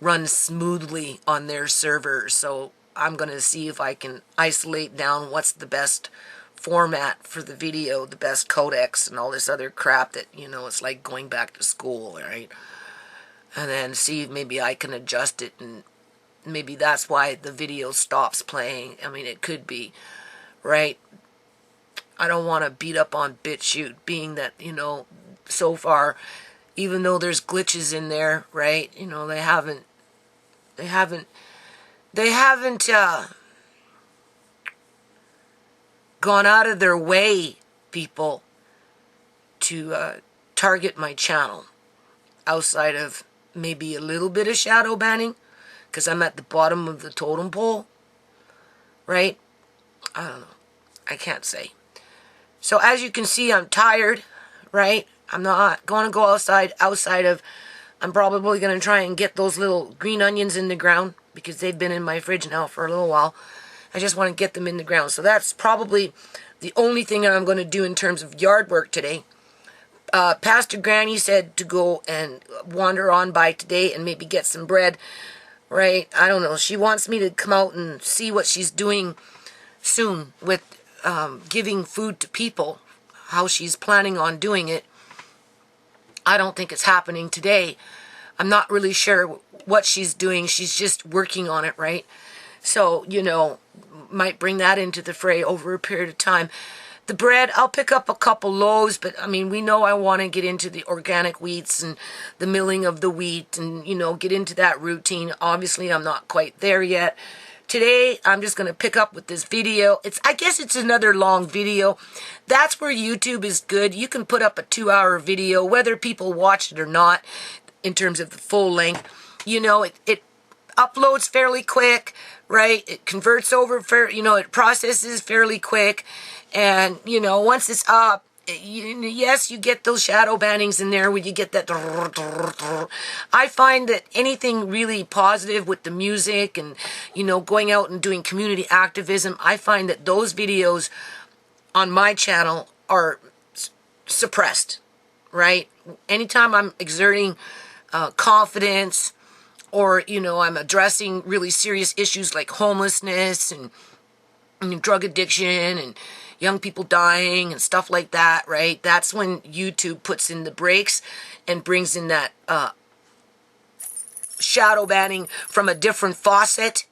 run smoothly on their server. So I'm going to see if I can isolate down what's the best format for the video, the best codecs and all this other crap that, you know, it's like going back to school, right? And then see if maybe I can adjust it, and maybe that's why the video stops playing. I mean, it could be, right? I don't want to beat up on BitChute, being that, you know, so far, even though there's glitches in there, right? You know, they haven't gone out of their way, people, to target my channel outside of maybe a little bit of shadow banning, because I'm at the bottom of the totem pole, right? I don't know. I can't say. So as you can see, I'm tired, right? I'm not going to go outside of, I'm probably going to try and get those little green onions in the ground, because they've been in my fridge now for a little while. I just want to get them in the ground. So that's probably the only thing that I'm going to do in terms of yard work today. Pastor Granny said to go and wander on by today and maybe get some bread, right? I don't know. She wants me to come out and see what she's doing soon with giving food to people, how she's planning on doing it. I don't think it's happening today. I'm not really sure what she's doing. She's just working on it, right? So, you know, might bring that into the fray over a period of time. The bread, I'll pick up a couple loaves, but I mean, we know I want to get into the organic wheats and the milling of the wheat and, you know, get into that routine. Obviously, I'm not quite there yet. Today, I'm just going to pick up with this video. I guess it's another long video. That's where YouTube is good. You can put up a 2-hour video, whether people watch it or not, in terms of the full length. You know, it uploads fairly quick, right? It converts over, it processes fairly quick. And, you know, once it's up, yes, you get those shadow bannings in there where you get that. I find that anything really positive with the music and, you know, going out and doing community activism, I find that those videos on my channel are suppressed, right? Anytime I'm exerting confidence, or, you know, I'm addressing really serious issues like homelessness and drug addiction and young people dying and stuff like that, right? That's when YouTube puts in the brakes and brings in that shadow banning from a different faucet,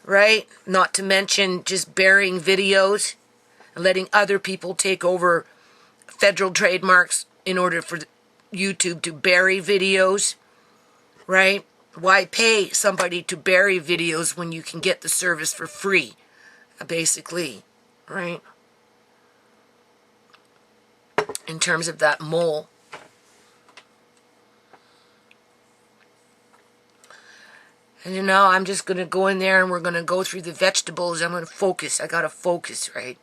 right? Not to mention just burying videos and letting other people take over federal trademarks in order for YouTube to bury videos, right? Why pay somebody to bury videos when you can get the service for free, basically, right? In terms of that mole. And you know, I'm just going to go in there and we're going to go through the vegetables. I'm going to focus. I got to focus, right?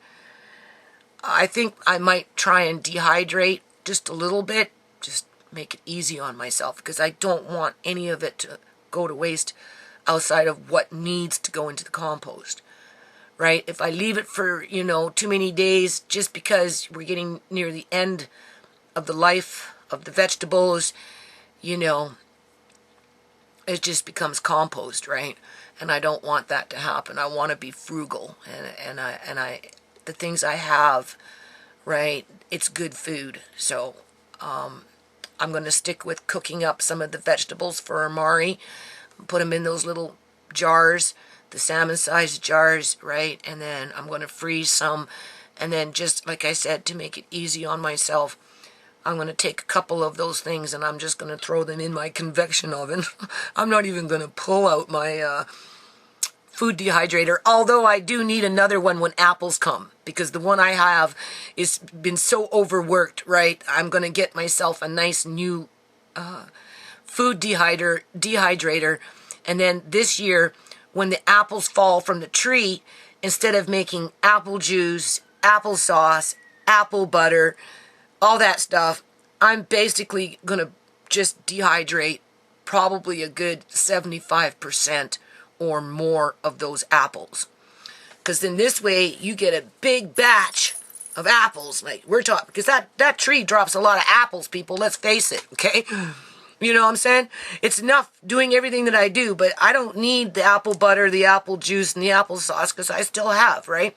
I think I might try and dehydrate just a little bit. Just make it easy on myself, because I don't want any of it to go to waste outside of what needs to go into the compost, right? If I leave it for, you know, too many days, just because we're getting near the end of the life of the vegetables, you know, it just becomes compost, right? And I don't want that to happen. I want to be frugal, and I the things I have, right? It's good food. So I'm going to stick with cooking up some of the vegetables for Amari. Put them in those little jars, the salmon-sized jars, right? And then I'm going to freeze some. And then just like I said, to make it easy on myself, I'm going to take a couple of those things and I'm just going to throw them in my convection oven. I'm not even going to pull out my food dehydrator, although I do need another one when apples come, because the one I have is been so overworked, right? I'm going to get myself a nice new food dehydrator, and then this year, when the apples fall from the tree, instead of making apple juice, applesauce, apple butter, all that stuff, I'm basically going to just dehydrate probably a good 75% or more of those apples. Because then this way you get a big batch of apples. Like we're talking, because that tree drops a lot of apples, people, let's face it, okay? You know what I'm saying? It's enough doing everything that I do, but I don't need the apple butter, the apple juice, and the applesauce, because I still have, right?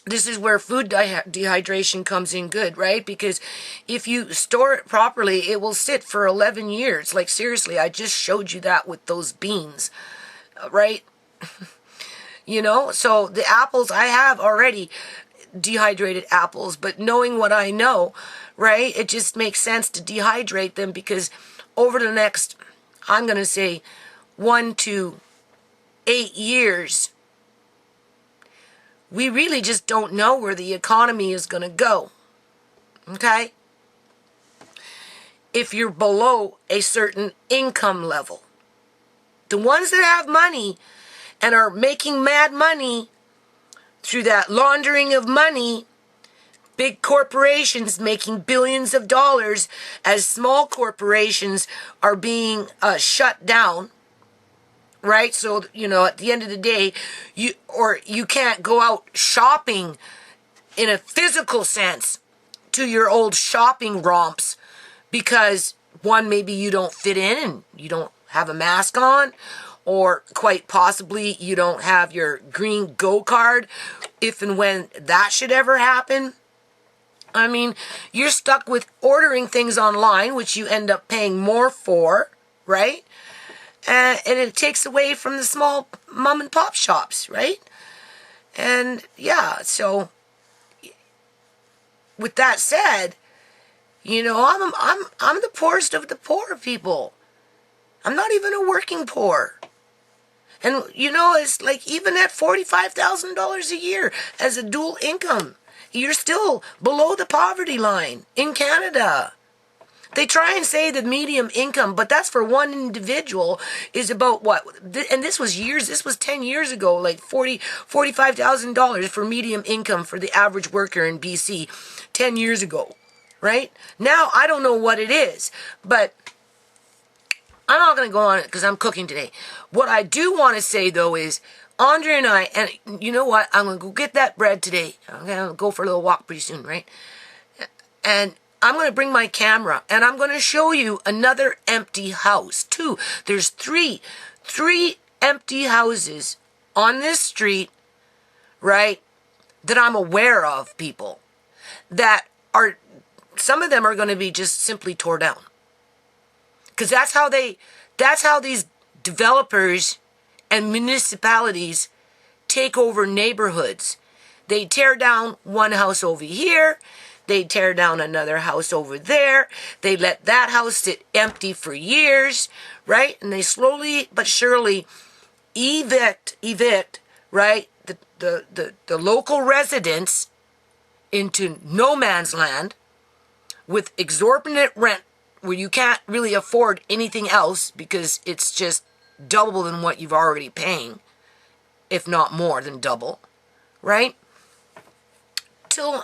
This is where food dehydration comes in good, right? Because if you store it properly, it will sit for 11 years. Like, seriously, I just showed you that with those beans, right? You know, so the apples, I have already dehydrated apples, but knowing what I know, right, it just makes sense to dehydrate them, because over the next, I'm going to say 1 to 8 years, we really just don't know where the economy is going to go, okay? If you're below a certain income level. The ones that have money and are making mad money through that laundering of money, big corporations making billions of dollars as small corporations are being shut down, right? So, you know, at the end of the day, you can't go out shopping in a physical sense to your old shopping romps because, one, maybe you don't fit in and you don't have a mask on, or quite possibly you don't have your green Go card if and when that should ever happen. I mean, you're stuck with ordering things online, which you end up paying more for, right? And it takes away from the small mom and pop shops, right? And yeah, so with that said, you know, I'm the poorest of the poor, people. I'm not even a working poor. And you know, it's like even at $45,000 a year as a dual income, you're still below the poverty line in Canada. They try and say the medium income, but that's for one individual is about what? And this was 10 years ago, like $45,000 for medium income for the average worker in BC 10 years ago, right? Now, I don't know what it is, but I'm not going to go on it because I'm cooking today. What I do want to say, though, is Andre and I, and you know what? I'm going to go get that bread today. I'm going to go for a little walk pretty soon, right? And I'm going to bring my camera, and I'm going to show you another empty house, too. There's three empty houses on this street, right, that I'm aware of, people, that are, some of them are going to be just simply tore down. Because that's how these developers and municipalities take over neighborhoods. They tear down one house over here. They tear down another house over there. They let that house sit empty for years, right? And they slowly but surely evict, right, the local residents into no man's land with exorbitant rent where you can't really afford anything else because it's just double than what you've already paying, if not more than double, right?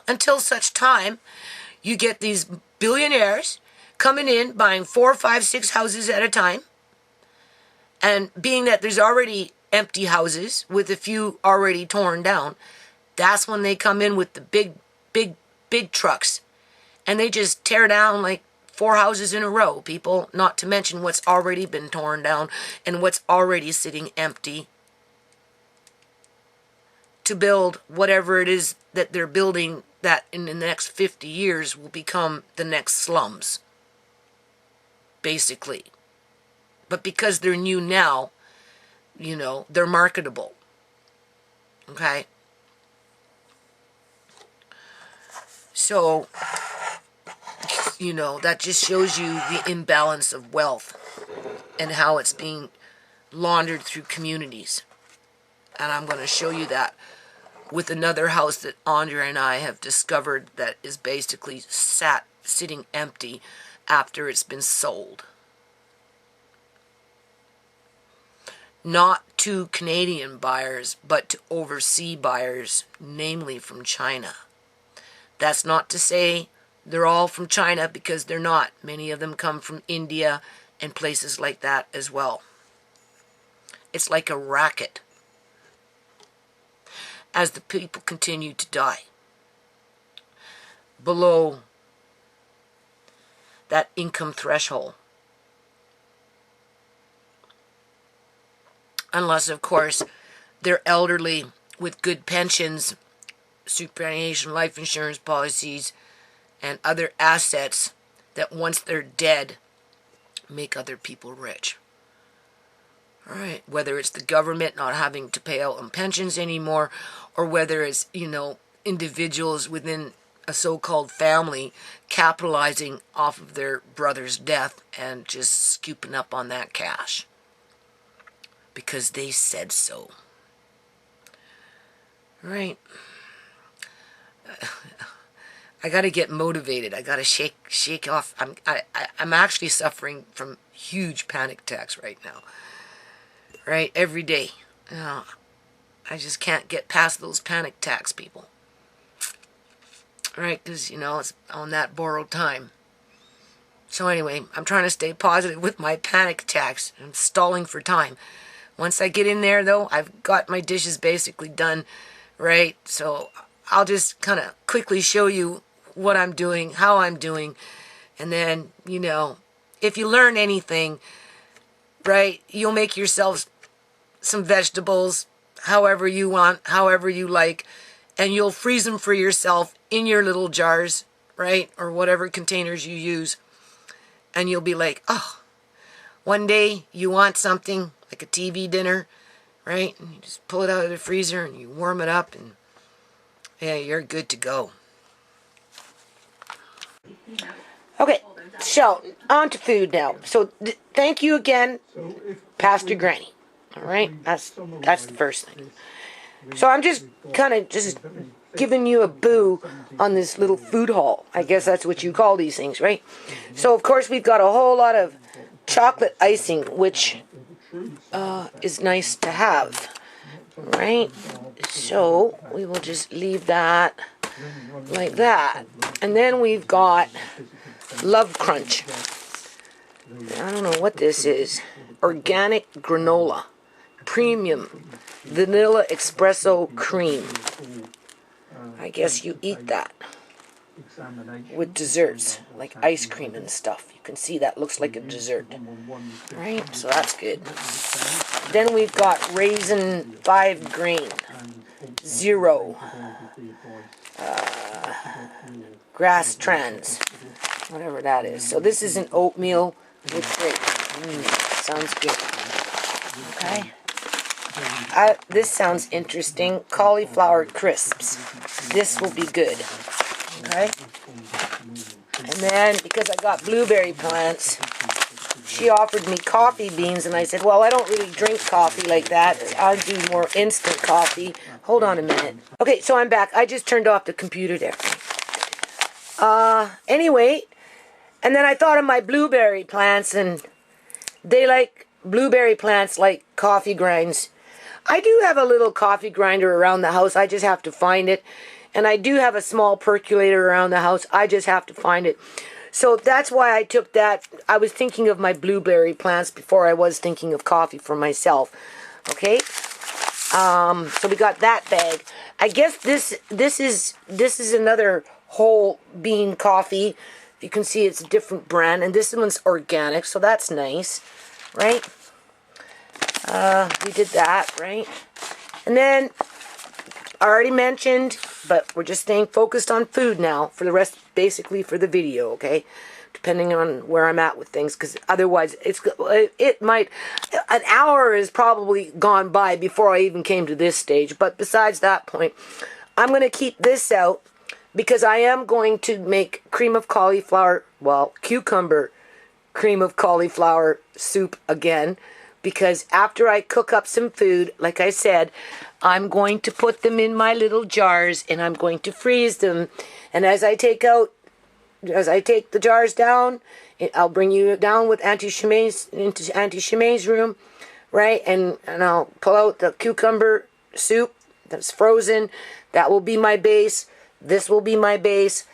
Until such time, you get these billionaires coming in, buying 4, 5, 6 houses at a time, and being that there's already empty houses with a few already torn down, that's when they come in with the big trucks, and they just tear down like 4 houses in a row, people, not to mention what's already been torn down and what's already sitting empty, to build whatever it is that they're building that in the next 50 years will become the next slums, basically. But because they're new now, you know, they're marketable. Okay? So, you know, that just shows you the imbalance of wealth and how it's being laundered through communities. And I'm going to show you that with another house that Andrea and I have discovered that is basically sitting empty after it's been sold. Not to Canadian buyers, but to overseas buyers, namely from China. That's not to say they're all from China, because they're not. Many of them come from India and places like that as well. It's like a racket as the people continue to die below that income threshold. Unless, of course, they're elderly with good pensions, superannuation life insurance policies, and other assets that once they're dead make other people rich. All right, whether it's the government not having to pay out on pensions anymore, or whether it's, you know, individuals within a so-called family capitalizing off of their brother's death and just scooping up on that cash because they said so. Right. I got to get motivated. I got to shake off. I'm actually suffering from huge panic attacks right now. Right, every day. I just can't get past those panic attacks, people. Right, because, you know, it's on that borrowed time. So anyway, I'm trying to stay positive with my panic attacks. I'm stalling for time. Once I get in there, though, I've got my dishes basically done, right? So I'll just kind of quickly show you what I'm doing, how I'm doing, and then, you know, if you learn anything, right, you'll make yourselves some vegetables however you want, however you like, and you'll freeze them for yourself in your little jars, right, or whatever containers you use, and you'll be like, oh, one day you want something like a TV dinner, right, and you just pull it out of the freezer and you warm it up, and yeah, you're good to go. Okay, so on to food now. So thank you again, Pastor Granny. All right, that's the first thing. So I'm just kind of just giving you a boo on this little food haul. I guess that's what you call these things, right? So of course we've got a whole lot of chocolate icing, which is nice to have, right? So we will just leave that like that, and then we've got Love Crunch. I don't know what this is. Organic granola, premium vanilla espresso cream. I guess you eat that with desserts, like ice cream and stuff. You can see that looks like a dessert. Right? So that's good. Then we've got Raisin 5 grain, 0, grass trans, whatever that is. So this is an oatmeal with grapes. Sounds good. Okay. This sounds interesting. Cauliflower crisps. This will be good. Okay. And then, because I got blueberry plants, she offered me coffee beans, and I said, well, I don't really drink coffee like that. I do more instant coffee. Hold on a minute. Okay, so I'm back. I just turned off the computer there. Anyway, and then I thought of my blueberry plants, and they like blueberry plants like coffee grinds. I do have a little coffee grinder around the house. I just have to find it. And I do have a small percolator around the house. I just have to find it. So that's why I took that. I was thinking of my blueberry plants before I was thinking of coffee for myself. Okay? So we got that bag. I guess this is another whole bean coffee. You can see it's a different brand, and this one's organic, so that's nice, right? We did that, right? And then, I already mentioned, but we're just staying focused on food now for the rest, basically for the video, okay? Depending on where I'm at with things, because otherwise it might, an hour is probably gone by before I even came to this stage. But besides that point, I'm going to keep this out because I am going to make cream of cauliflower, well, cucumber cream of cauliflower soup again, because after I cook up some food, like I said, I'm going to put them in my little jars and I'm going to freeze them. And as I take the jars down, I'll bring you down with Auntie ShaMay's into Auntie ShaMay's room, right? And I'll pull out the cucumber soup that's frozen. That will be my base. This will be my base,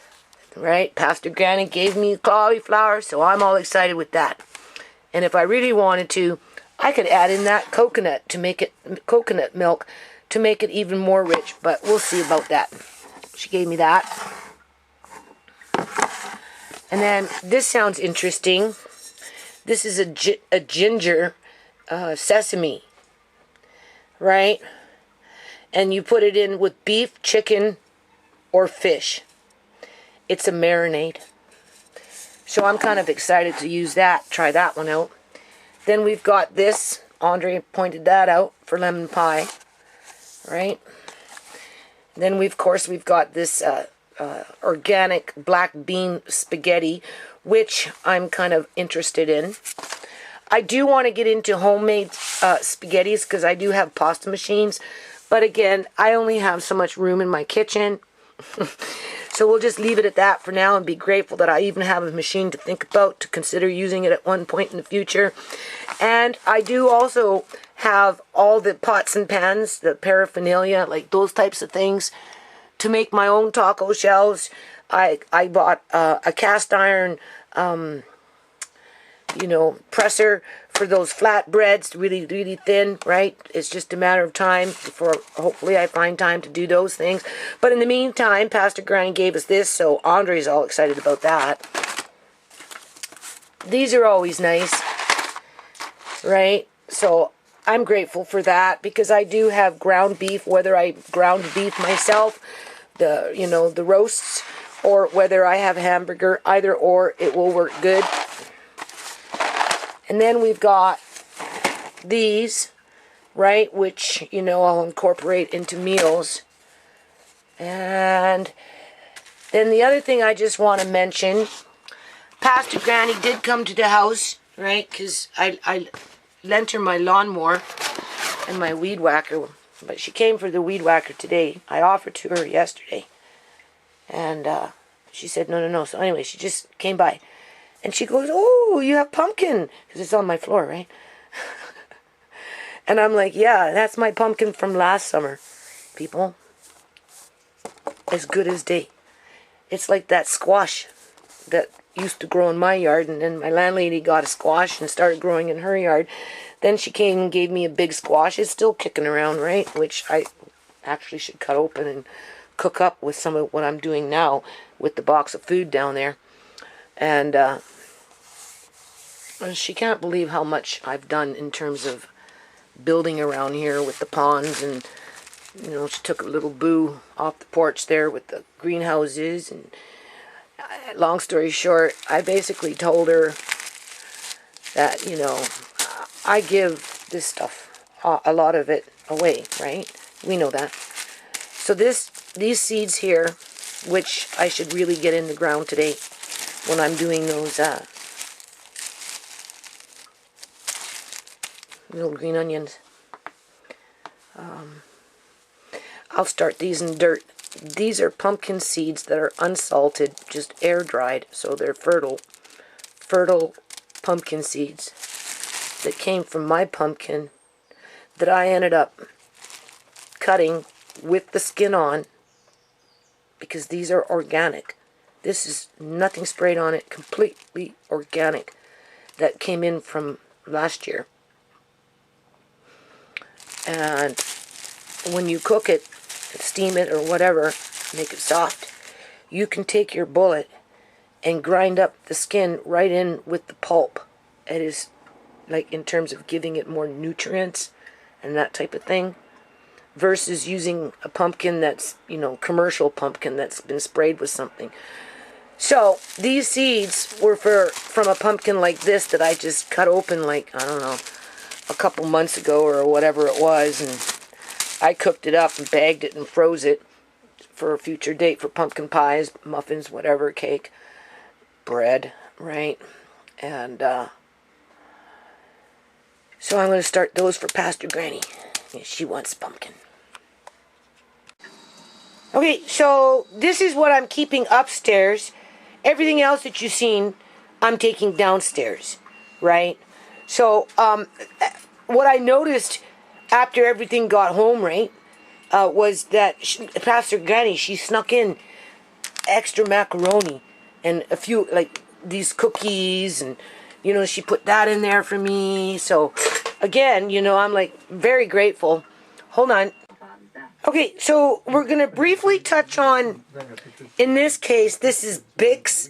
right? Pastor Granny gave me cauliflower, so I'm all excited with that. And if I really wanted to, I could add in that coconut milk to make it even more rich, but we'll see about that. She gave me that. And then this sounds interesting. This is a ginger sesame, right? And you put it in with beef, chicken, or fish. It's a marinade. So I'm kind of excited to use that, try that one out. Then we've got this. Andre pointed that out for lemon pie, right? Then we've got this organic black bean spaghetti, which I'm kind of interested in. I do want to get into homemade spaghettis because I do have pasta machines, but again, I only have so much room in my kitchen. So we'll just leave it at that for now and be grateful that I even have a machine to think about, to consider using it at one point in the future. And I do also have all the pots and pans, the paraphernalia, like those types of things, to make my own taco shells. I bought a cast iron, presser for those flatbreads, really, really thin, right? It's just a matter of time before hopefully I find time to do those things. But in the meantime, Pastor Granny gave us this, so Andre's all excited about that. These are always nice, right? So I'm grateful for that because I do have ground beef, whether I ground beef myself, the roasts, or whether I have hamburger, either or, it will work good. And then we've got these, right, which, I'll incorporate into meals. And then the other thing I just want to mention, Pastor Granny did come to the house, right, because I lent her my lawnmower and my weed whacker, but she came for the weed whacker today. I offered to her yesterday, and she said no. So anyway, she just came by. And she goes, "Oh, you have pumpkin." Because it's on my floor, right? And I'm like, yeah, that's my pumpkin from last summer, people. As good as day. It's like that squash that used to grow in my yard. And then my landlady got a squash and started growing in her yard. Then she came and gave me a big squash. It's still kicking around, right? Which I actually should cut open and cook up with some of what I'm doing now with the box of food down there. And she can't believe how much I've done in terms of building around here with the ponds. And, she took a little boo off the porch there with the greenhouses. And long story short, I basically told her that, I give this stuff, a lot of it away, right? We know that. So these seeds here, which I should really get in the ground today when I'm doing those little green onions. I'll start these in dirt. These are pumpkin seeds that are unsalted, just air dried, so they're fertile pumpkin seeds that came from my pumpkin that I ended up cutting with the skin on because these are organic. This is nothing sprayed on it, completely organic, that came in from last year. And when you cook it, steam it or whatever, make it soft, you can take your bullet and grind up the skin right in with the pulp. It is like in terms of giving it more nutrients and that type of thing, versus using a pumpkin that's, you know, commercial pumpkin that's been sprayed with something. So these seeds were from a pumpkin like this that I just cut open, like, I don't know, a couple months ago or whatever it was, and I cooked it up and bagged it and froze it for a future date for pumpkin pies, muffins, whatever, cake, bread, right? And so I'm going to start those for Pastor Granny. Yeah, she wants pumpkin. Okay, so this is what I'm keeping upstairs. Everything else that you've seen, I'm taking downstairs, right? So what I noticed after everything got home, right, was that Pastor Granny, she snuck in extra macaroni and a few, like, these cookies, and, you know, she put that in there for me. So, again, you know, I'm, like, very grateful. Hold on. Okay, so we're going to briefly touch on, in this case, this is Bick's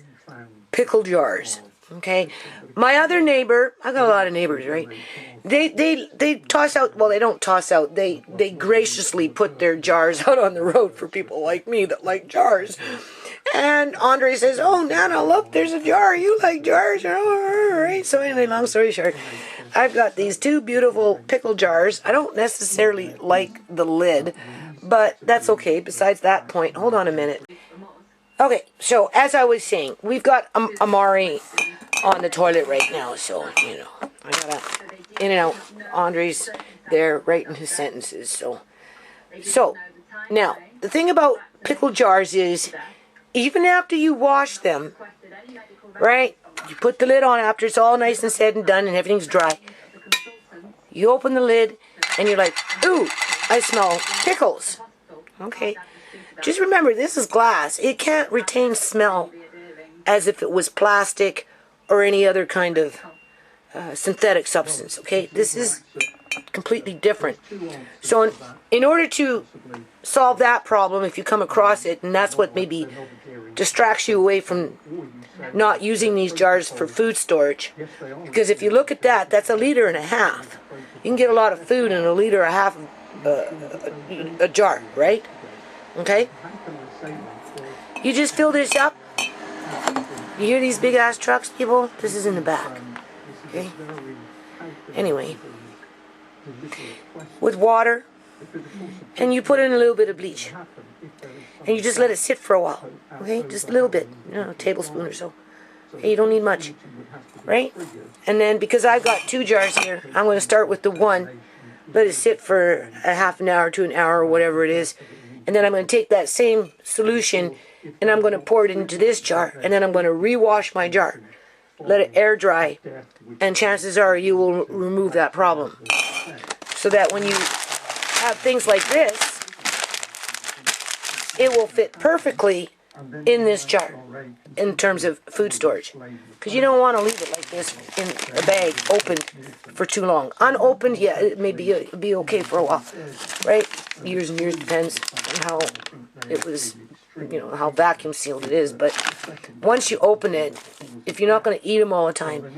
pickle jars, okay? My other neighbor, I got a lot of neighbors, right? They toss out, well, they don't toss out, they graciously put their jars out on the road for people like me that like jars. And Andre says, oh, Nana, look, there's a jar. You like jars? Oh, all right. So anyway, long story short, I've got these two beautiful pickle jars. I don't necessarily like the lid, but that's okay. Besides that point, hold on a minute. Okay, so as I was saying, we've got Amari on the toilet right now. So, you know, I gotta in and out. Andre's there writing his sentences. So now, the thing about pickle jars is, even after you wash them, right, you put the lid on after it's all nice and said and done and everything's dry. You open the lid and you're like, ooh, I smell pickles. Okay. Just remember, this is glass. It can't retain smell as if it was plastic or any other kind of synthetic substance. Okay. This is completely different. So in order to solve that problem, if you come across it, and that's what maybe distracts you away from not using these jars for food storage, because if you look at that, that's 1.5 liters. You can get a lot of food in 1.5 liters a jar, right? Okay? You just fill this up. You hear these big ass trucks, people? This is in the back. Okay? Anyway, with water, and you put in a little bit of bleach, and you just let it sit for a while. Okay, just a little bit, you know, a tablespoon or so. Okay, you don't need much, right? And then, because I've got 2 jars here, I'm going to start with the one, let it sit for a half an hour to an hour or whatever it is, and then I'm going to take that same solution and I'm going to pour it into this jar, and then I'm going to rewash my jar, let it air dry, and chances are you will remove that problem. So that when you have things like this, it will fit perfectly in this jar in terms of food storage. Because you don't want to leave it like this in a bag opened for too long. Unopened, yeah, it may be okay for a while, right? Years and years, depends on how it was, you know, how vacuum sealed it is. But once you open it, if you're not going to eat them all the time,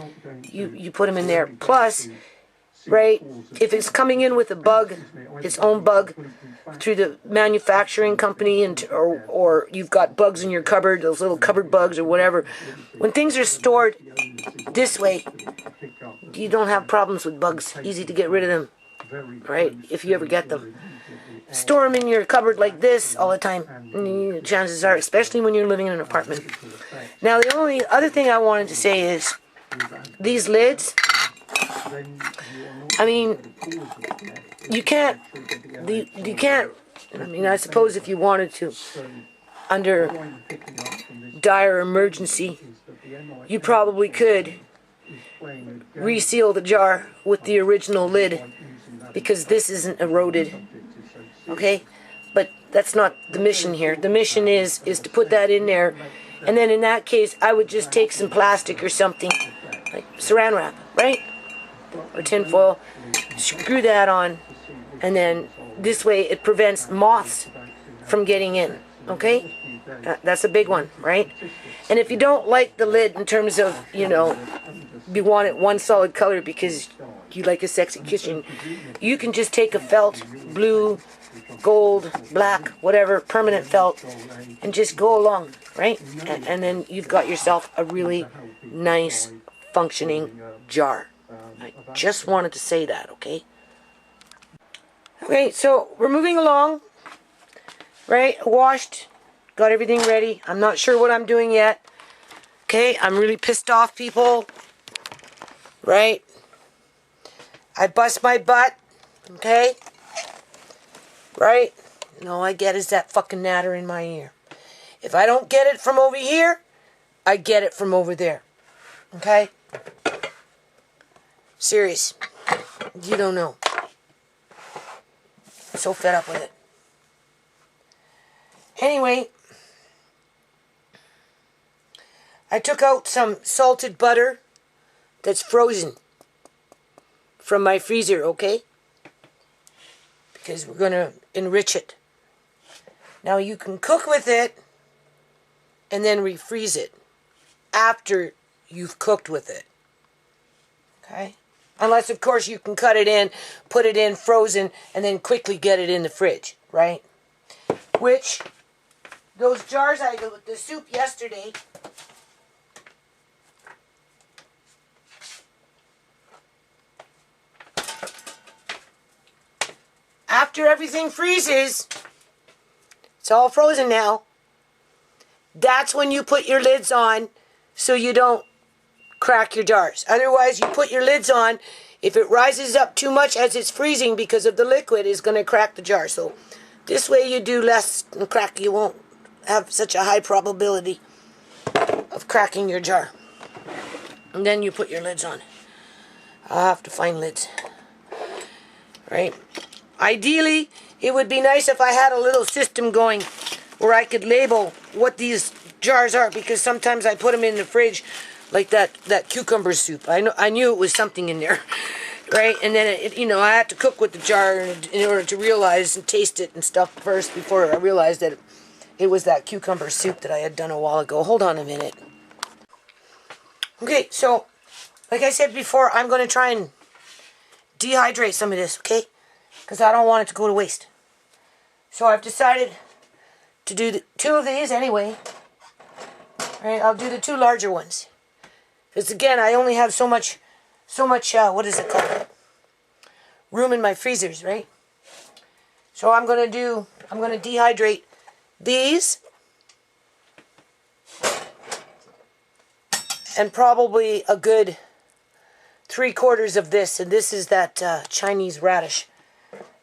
you put them in there. Plus, right, if it's coming in with a bug, its own bug, through the manufacturing company, or you've got bugs in your cupboard, those little cupboard bugs or whatever, when things are stored this way, you don't have problems with bugs. Easy to get rid of them, right, if you ever get them. Store them in your cupboard like this all the time, chances are, especially when you're living in an apartment. Now, the only other thing I wanted to say is, these lids, I mean, you can't, I mean, I suppose if you wanted to, under dire emergency, you probably could reseal the jar with the original lid, because this isn't eroded, okay? But that's not the mission here. The mission is to put that in there, and then in that case, I would just take some plastic or something, like saran wrap, right? Or tin foil, screw that on, and then this way it prevents moths from getting in. Okay? That's a big one, right? And if you don't like the lid in terms of, you know, you want it one solid color because you like a sexy kitchen, you can just take a felt, blue, gold, black, whatever, permanent felt, and just go along, right? And then you've got yourself a really nice, functioning jar. I just wanted to say that, okay? Okay, so we're moving along, right? Washed, got everything ready. I'm not sure what I'm doing yet. Okay, I'm really pissed off, people. Right? I bust my butt. Okay? Right? And all I get is that fucking natter in my ear. If I don't get it from over here, I get it from over there. Okay? Serious. You don't know. I'm so fed up with it. Anyway, I took out some salted butter that's frozen from my freezer, okay? Because we're going to enrich it. Now you can cook with it and then refreeze it after you've cooked with it. Okay? Unless, of course, you can cut it in, put it in frozen, and then quickly get it in the fridge, right? Which, those jars I did with the soup yesterday, after everything freezes, it's all frozen now, that's when you put your lids on so you don't crack your jars. Otherwise, you put your lids on, if it rises up too much as it's freezing because of the liquid, it's going to crack the jar. So this way you do less crack. You won't have such a high probability of cracking your jar. And then you put your lids on. I'll have to find lids. Right? Ideally, it would be nice if I had a little system going where I could label what these jars are, because sometimes I put them in the fridge like that cucumber soup. I knew it was something in there, right? And then I had to cook with the jar in order to realize and taste it and stuff first before I realized that it was that cucumber soup that I had done a while ago. Hold on a minute. Okay, so like I said before, I'm going to try and dehydrate some of this, okay? Because I don't want it to go to waste. So I've decided to do two of these anyway. Right, I'll do the two larger ones. Because again, I only have so much, what is it called? Room in my freezers, right? So I'm going to dehydrate these. And probably a good 3/4 of this. And this is that Chinese radish.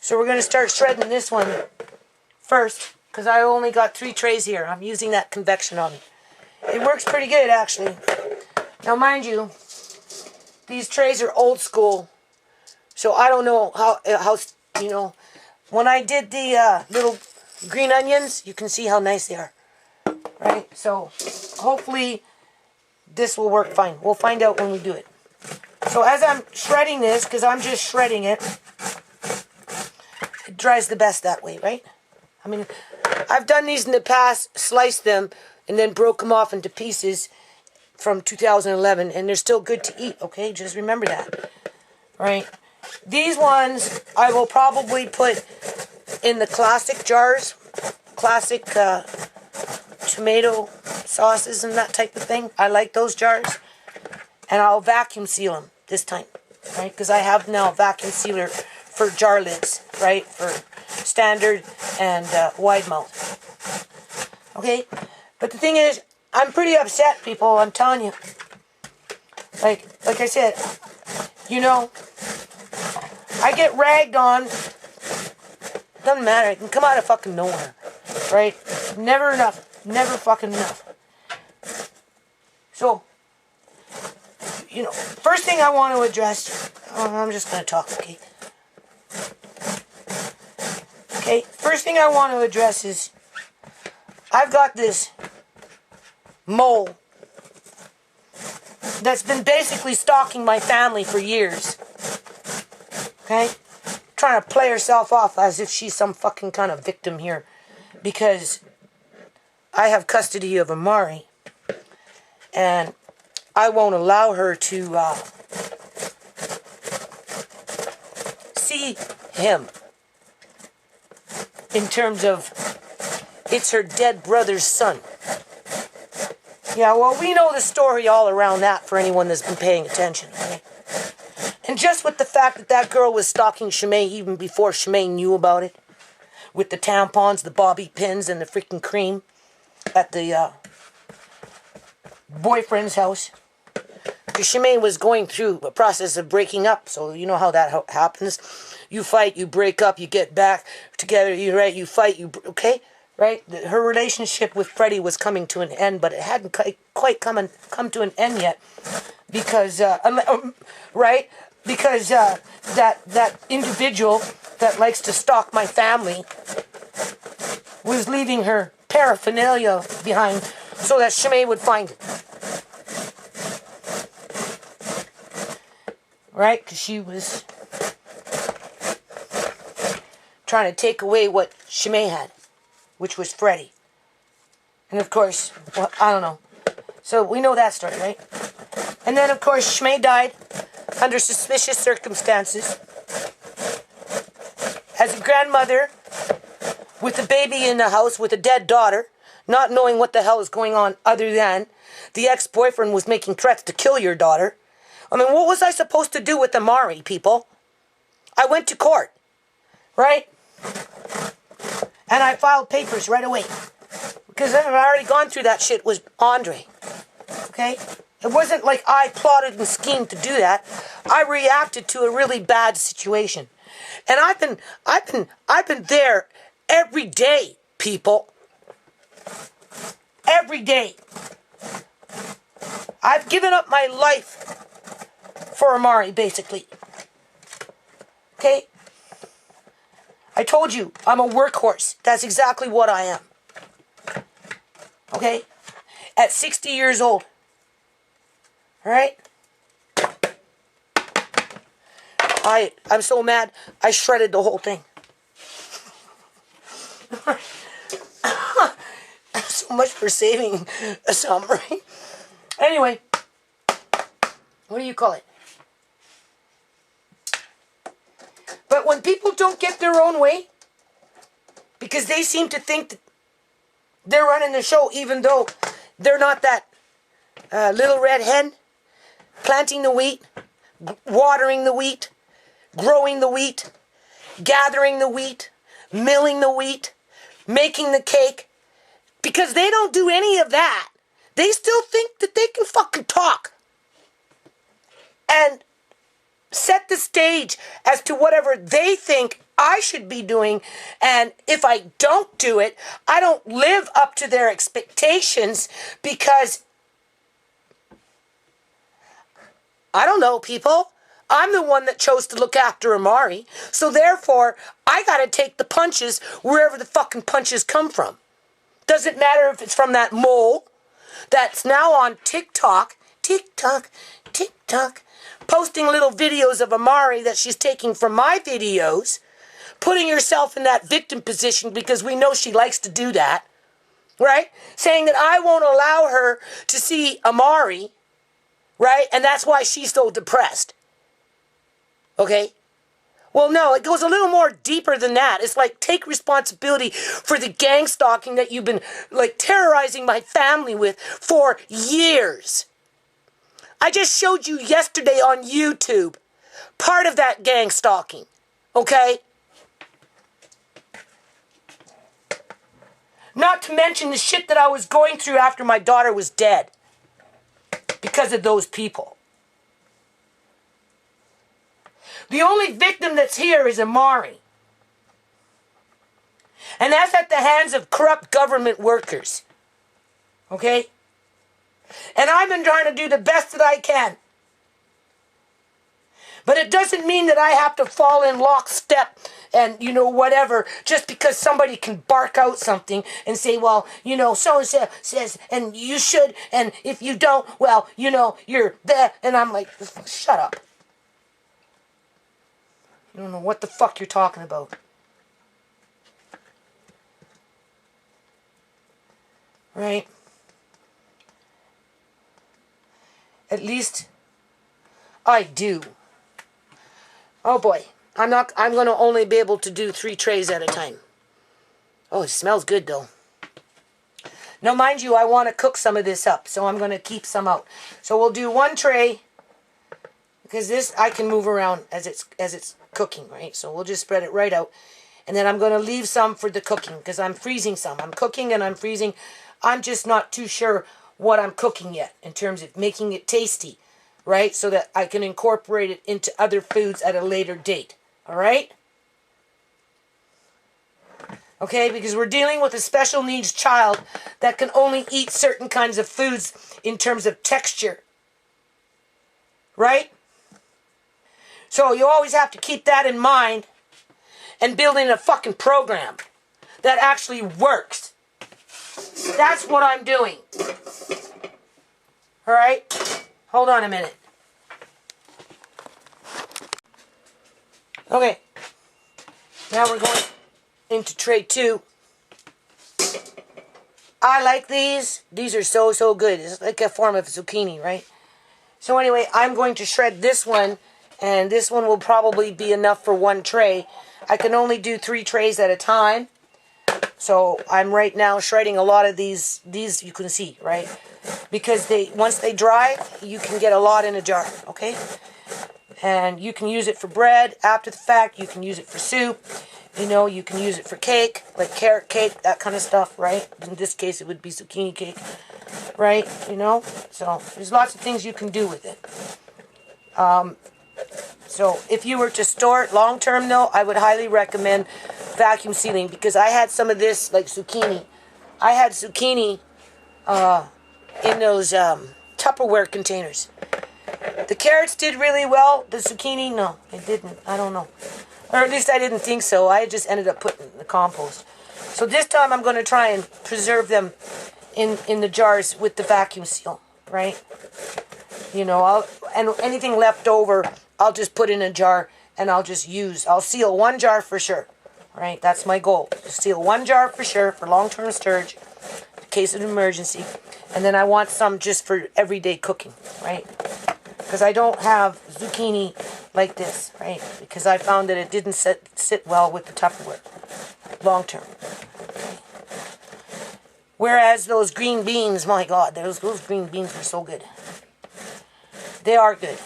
So we're going to start shredding this one first, because I only got 3 trays here. I'm using that convection oven. It works pretty good, actually. Now, mind you, these trays are old school, so I don't know how when I did the little green onions, you can see how nice they are, right? So hopefully this will work fine. We'll find out when we do it. So as I'm shredding this, because I'm just shredding it, it dries the best that way, right? I mean, I've done these in the past, sliced them, and then broke them off into pieces from 2011, and they're still good to eat, okay? Just remember that, right? These ones I will probably put in the classic jars, classic tomato sauces and that type of thing. I like those jars, and I'll vacuum seal them this time, right? Because I have now a vacuum sealer for jar lids, right? For standard and wide mouth. Okay? But the thing is, I'm pretty upset, people, I'm telling you. Like I said, I get ragged on. Doesn't matter, it can come out of fucking nowhere. Right? Never enough. Never fucking enough. So, first thing I want to address, I'm just going to talk, okay? Okay, first thing I want to address is, I've got this mole that's been basically stalking my family for years. Okay? Trying to play herself off as if she's some fucking kind of victim here. Because I have custody of Amari, and I won't allow her to see him in terms of it's her dead brother's son. Yeah, well, we know the story all around that for anyone that's been paying attention, right? And just with the fact that that girl was stalking ShaMay even before ShaMay knew about it, with the tampons, the bobby pins, and the freaking cream at the boyfriend's house. Because ShaMay was going through a process of breaking up, so you know how that happens. You fight, you break up, you get back together, you fight, okay? Right? Her relationship with Freddie was coming to an end, but it hadn't quite come to an end yet. Because, right? Because that individual that likes to stalk my family was leaving her paraphernalia behind so that ShaMay would find it. Right? Because she was trying to take away what ShaMay had, which was Freddie. And of course, well, I don't know. So we know that story, right? And then of course ShaMay died under suspicious circumstances. As a grandmother with a baby in the house with a dead daughter, not knowing what the hell is going on other than the ex-boyfriend was making threats to kill your daughter. I mean, what was I supposed to do with Amari, people? I went to court, right? And I filed papers right away. Because I've already gone through that shit with Andre. Okay? It wasn't like I plotted and schemed to do that. I reacted to a really bad situation. And I've been there every day, people. Every day. I've given up my life for Amari, basically. Okay? I told you, I'm a workhorse. That's exactly what I am. Okay? At 60 years old. Alright? I'm so mad, I shredded the whole thing. So much for saving a summer. Anyway. What do you call it? But when people don't get their own way, because they seem to think that they're running the show, even though they're not that little red hen, planting the wheat, watering the wheat, growing the wheat, gathering the wheat, milling the wheat, making the cake, because they don't do any of that. They still think that they can fucking talk and set the stage as to whatever they think I should be doing, and if I don't do it, I don't live up to their expectations because, I don't know, people. I'm the one that chose to look after Amari, so therefore, I gotta take the punches wherever the fucking punches come from. Doesn't matter if it's from that mole that's now on TikTok, posting little videos of Amari that she's taking from my videos, putting herself in that victim position because we know she likes to do that, right? Saying that I won't allow her to see Amari, right? And that's why she's so depressed. Okay? Well, no, it goes a little more deeper than that. It's like, take responsibility for the gang stalking that you've been, like, terrorizing my family with for years. I just showed you yesterday on YouTube part of that gang stalking. Okay? Not to mention the shit that I was going through after my daughter was dead. Because of those people. The only victim that's here is Amari. And that's at the hands of corrupt government workers. Okay? And I've been trying to do the best that I can. But it doesn't mean that I have to fall in lockstep and, whatever, just because somebody can bark out something and say, well, so-and-so says, and you should, and if you don't, well, you're there. And I'm like, shut up. You don't know what the fuck you're talking about. right? At least I do. Oh boy. I'm going to only be able to do 3 trays at a time. Oh, it smells good though. Now mind you, I want to cook some of this up, so I'm going to keep some out. So we'll do 1 tray, because this I can move around as it's cooking, right? So we'll just spread it right out. And then I'm going to leave some for the cooking, because I'm freezing some. I'm cooking and I'm freezing. I'm just not too sure what I'm cooking yet in terms of making it tasty, right? So that I can incorporate it into other foods at a later date, all right? Okay, because we're dealing with a special needs child that can only eat certain kinds of foods in terms of texture, right? So you always have to keep that in mind and building a fucking program that actually works. That's what I'm doing. All right? Hold on a minute. Okay. Now we're going into tray 2. I like these. These are so good. It's like a form of zucchini, right? So anyway, I'm going to shred this one, and this one will probably be enough for 1 tray. I can only do 3 trays at a time. So I'm right now shredding a lot of these you can see, right? Because once they dry, you can get a lot in a jar, okay? And you can use it for bread after the fact. You can use it for soup. You know, you can use it for cake, like carrot cake, that kind of stuff, right? In this case, it would be zucchini cake, right? You know? So there's lots of things you can do with it. So if you were to store it long term, though, I would highly recommend vacuum sealing, because I had some of this, like zucchini. I had zucchini in those Tupperware containers. The carrots did really well. The zucchini, no, it didn't. I don't know. Or at least I didn't think so. I just ended up putting it in the compost. So this time I'm going to try and preserve them in the jars with the vacuum seal, right? You know, and anything left over, I'll just put in a jar and I'll seal 1 jar for sure, right? That's my goal. To seal 1 jar for sure for long-term storage in case of an emergency. And then I want some just for everyday cooking, right? Because I don't have zucchini like this, right? Because I found that it didn't sit well with the Tupperware long term. Okay. Whereas those green beans, my God, those green beans were so good. They are good.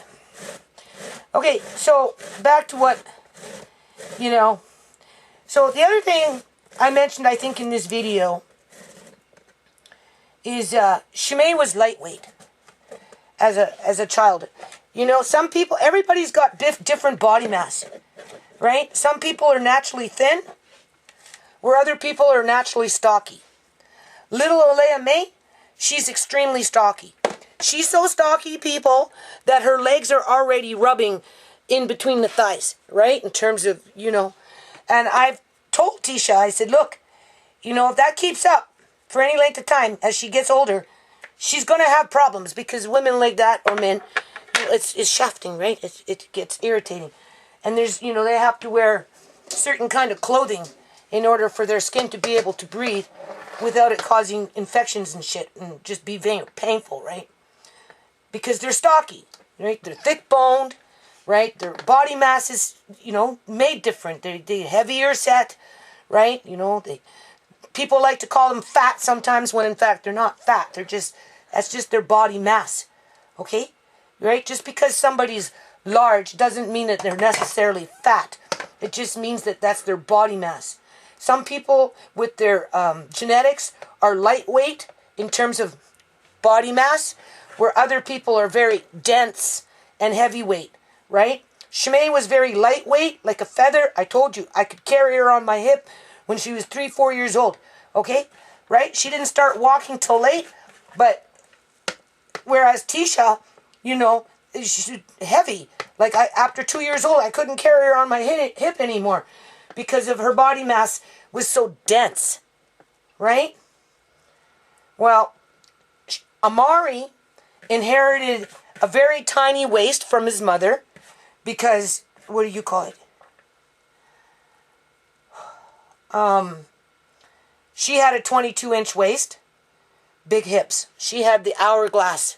Okay, so back to what, you know. So the other thing I mentioned, I think, in this video is ShaMay was lightweight as a child. You know, some people, everybody's got different body mass, right? Some people are naturally thin, where other people are naturally stocky. Little Alea May, she's extremely stocky. She's so stocky, people, that her legs are already rubbing in between the thighs, right? In terms of, you know. And I've told Tisha, I said, look, you know, if that keeps up for any length of time as she gets older, she's going to have problems, because women like that, or men, it's shafting, right? It gets irritating. And there's, you know, they have to wear certain kind of clothing in order for their skin to be able to breathe without it causing infections and shit and just be very painful, right? Because they're stocky, right? They're thick-boned, right? Their body mass is, you know, made different. They're heavier set, right? You know, people like to call them fat sometimes when in fact they're not fat. That's just their body mass, okay? Right? Just because somebody's large doesn't mean that they're necessarily fat. It just means that that's their body mass. Some people with their genetics are lightweight in terms of body mass, where other people are very dense and heavyweight, right? ShaMay was very lightweight, like a feather. I told you, I could carry her on my hip when she was 3-4 years old, okay? Right? She didn't start walking till late, but whereas Tisha, you know, she's heavy. Like, after 2 years old, I couldn't carry her on my hip anymore because of her body mass was so dense, right? Well, Amari inherited a very tiny waist from his mother because, what do you call it? She had a 22-inch waist, big hips. She had the hourglass,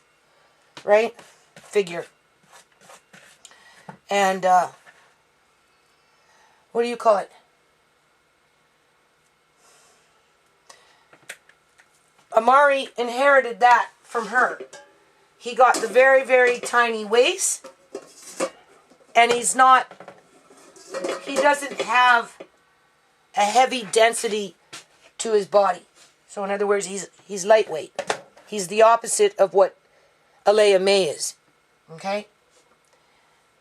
right? Figure. And, what do you call it? Amari inherited that from her. He got the very, very tiny waist. And he doesn't have a heavy density to his body. So in other words, he's lightweight. He's the opposite of what Alea May is. Okay?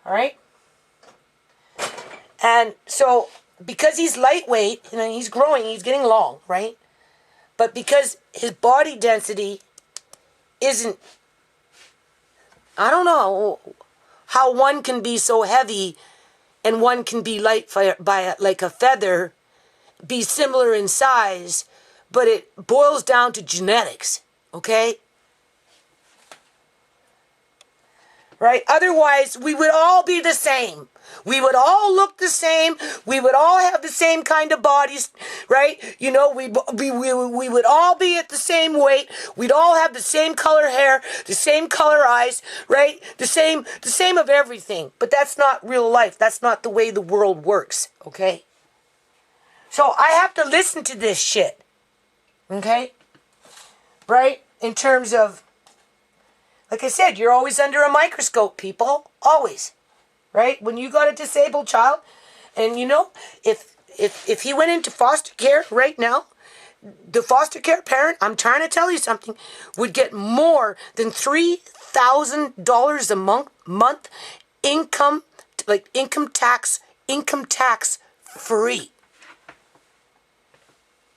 Alright? And so, because he's lightweight, he's growing, he's getting long, right? But because his body density isn't, I don't know how one can be so heavy and one can be light like a feather, be similar in size, but it boils down to genetics, okay? Right? Otherwise, we would all be the same. We would all look the same. We would all have the same kind of bodies, right? We would all be at the same weight. We'd all have the same color hair, the same color eyes, right? The same of everything. But that's not real life. That's not the way the world works, okay? So I have to listen to this shit, okay? Right? In terms of, like I said, you're always under a microscope, people. Always. Right? When you got a disabled child, and if he went into foster care right now, the foster care parent, I'm trying to tell you something, would get more than $3,000 a month income tax free.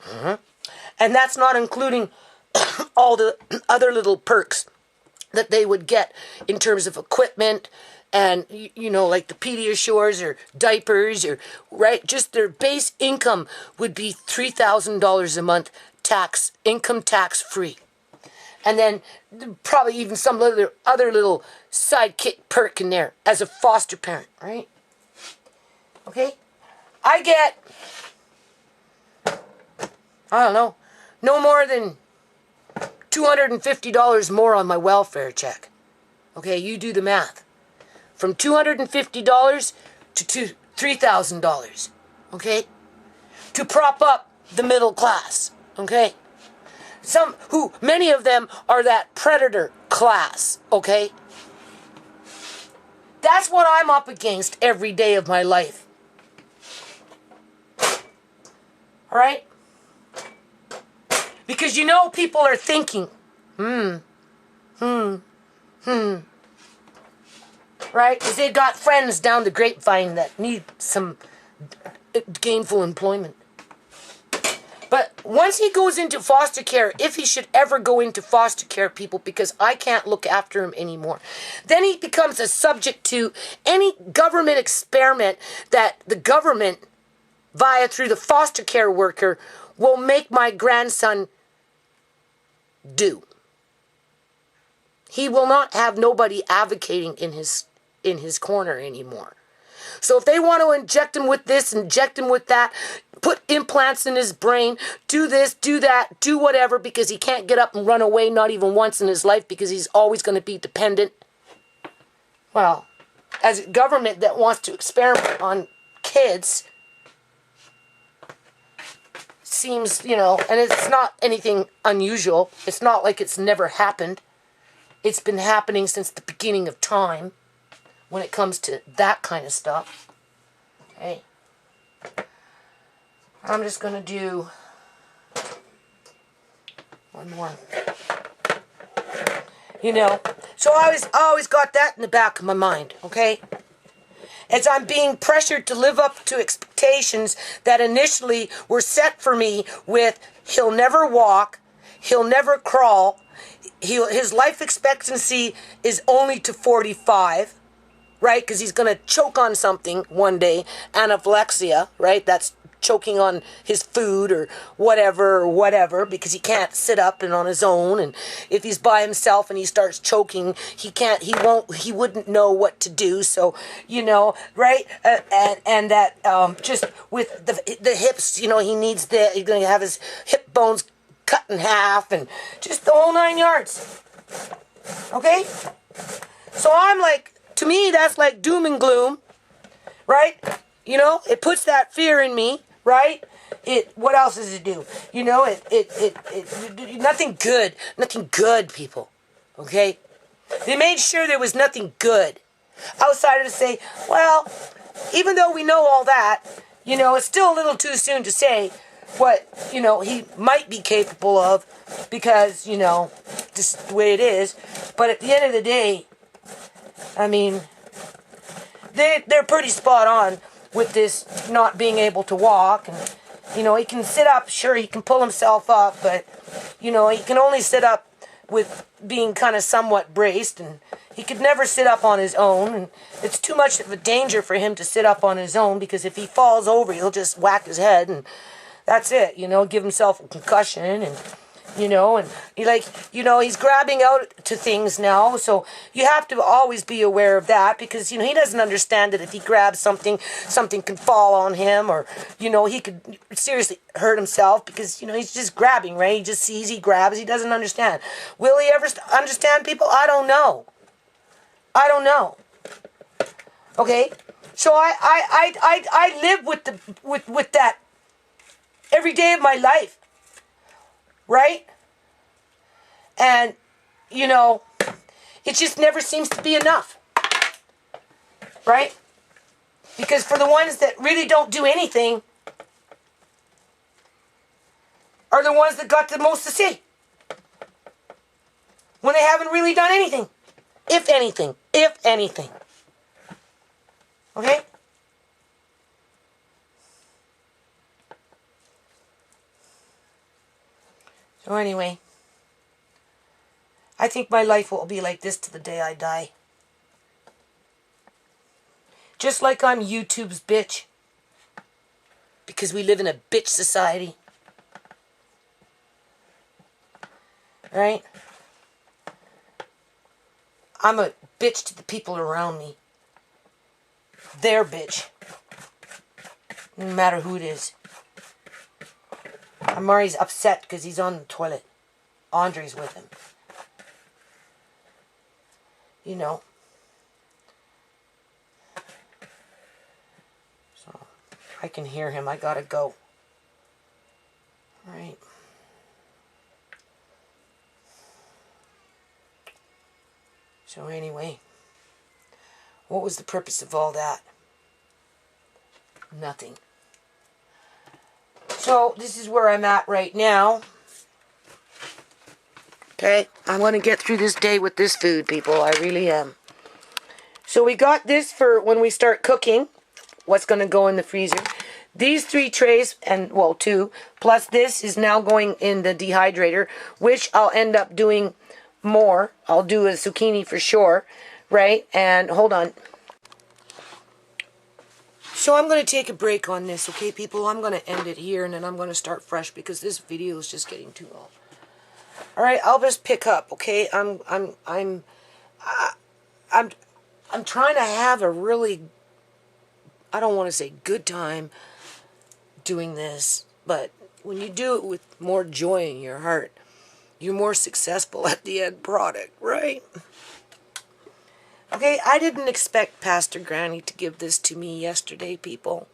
Mm-hmm. And that's not including all the other little perks that they would get in terms of equipment and, like the Pediasures or diapers or, right? Just their base income would be $3,000 a month income tax free. And then probably even some other little sidekick perk in there as a foster parent, right? Okay? I get, I don't know, no more than $250 more on my welfare check. Okay, you do the math. From $250 to $3,000. Okay? To prop up the middle class. Okay? Many of them are that predator class. Okay? That's what I'm up against every day of my life. Alright? Because people are thinking, right? Because they've got friends down the grapevine that need some gainful employment. But once he goes into foster care, if he should ever go into foster care, people, because I can't look after him anymore, then he becomes a subject to any government experiment that the government, through the foster care worker, will make my grandson do. He will not have nobody advocating in his corner anymore. So if they want to inject him with this, inject him with that, put implants in his brain, do this, do that, do whatever, because he can't get up and run away not even once in his life because he's always going to be dependent. Well, as a government that wants to experiment on kids, seems, and it's not anything unusual. It's not like it's never happened. It's been happening since the beginning of time when it comes to that kind of stuff. Hey, I'm just going to do one more. So I always got that in the back of my mind, okay? As I'm being pressured to live up to expectations that initially were set for me with he'll never walk, he'll never crawl, his life expectancy is only to 45, right? Because he's going to choke on something one day, anaphylexia, right? That's choking on his food or whatever, because he can't sit up and on his own. And if he's by himself and he starts choking, he wouldn't know what to do. So, right? And that, just with the hips, he's going to have his hip bones cut in half and just the whole 9 yards. Okay? So I'm like, to me, that's like doom and gloom, right? You know, it puts that fear in me, right? What else does it do? You know, nothing good, people. Okay? They made sure there was nothing good outside of to say, well, even though we know all that, you know, it's still a little too soon to say what, you know, he might be capable of because, you know, just the way it is. But at the end of the day, I mean, they're pretty spot on with this not being able to walk. And, you know, he can sit up. Sure, he can pull himself up, but, you know, he can only sit up with being kind of somewhat braced, and he could never sit up on his own, and it's too much of a danger for him to sit up on his own, because if he falls over, he'll just whack his head, and that's it, you know, give himself a concussion, and, you know, and he like, you know, he's grabbing out to things now, so you have to always be aware of that, because, you know, he doesn't understand that if he grabs something, something can fall on him, or, you know, he could seriously hurt himself, because, you know, he's just grabbing, right? He just sees, he grabs, he doesn't understand. Will he ever understand people? I don't know. Okay? So I live with that every day of my life. Right? And, you know, it just never seems to be enough. Right? Because for the ones that really don't do anything are the ones that got the most to say. When they haven't really done anything. If anything. Okay? So anyway, I think my life will be like this to the day I die. Just like I'm YouTube's bitch. Because we live in a bitch society. Right? I'm a bitch to the people around me. They're bitch. No matter who it is. Amari's upset because he's on the toilet. Andre's with him. You know. So, I can hear him. I gotta go. Right. So anyway. What was the purpose of all that? Nothing. So, this is where I'm at right now. Okay? I'm going to get through this day with this food, people. I really am. So, we got this for when we start cooking. What's going to go in the freezer. These 3 trays, and, well, 2, plus this is now going in the dehydrator, which I'll end up doing more. I'll do a zucchini for sure, right? And, hold on. So I'm going to take a break on this, okay, people? I'm going to end it here, and then I'm going to start fresh because this video is just getting too long. All right, I'll just pick up, okay? I'm trying to have a really, I don't want to say good time doing this, but when you do it with more joy in your heart, you're more successful at the end product, right? Okay, I didn't expect Pastor Granny to give this to me yesterday, people.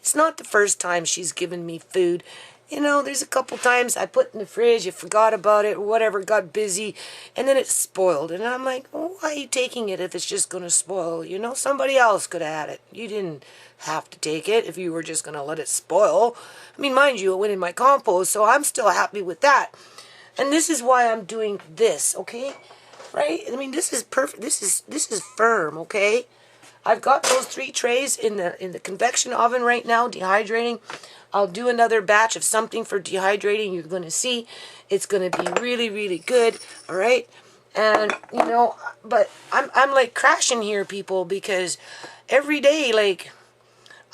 It's not the first time she's given me food. You know, there's a couple times I put in the fridge, you forgot about it, or whatever, got busy, and then it's spoiled. And I'm like, oh, why are you taking it if it's just going to spoil? You know, somebody else could have had it. You didn't have to take it if you were just going to let it spoil. I mean, mind you, it went in my compost, so I'm still happy with that. And this is why I'm doing this, okay? Right? I mean, this is perfect. This is firm, okay? I've got those 3 trays in the convection oven right now, dehydrating. I'll do another batch of something for dehydrating. You're going to see. It's going to be really, really good, all right? And, you know, but I'm like crashing here, people, because every day, like,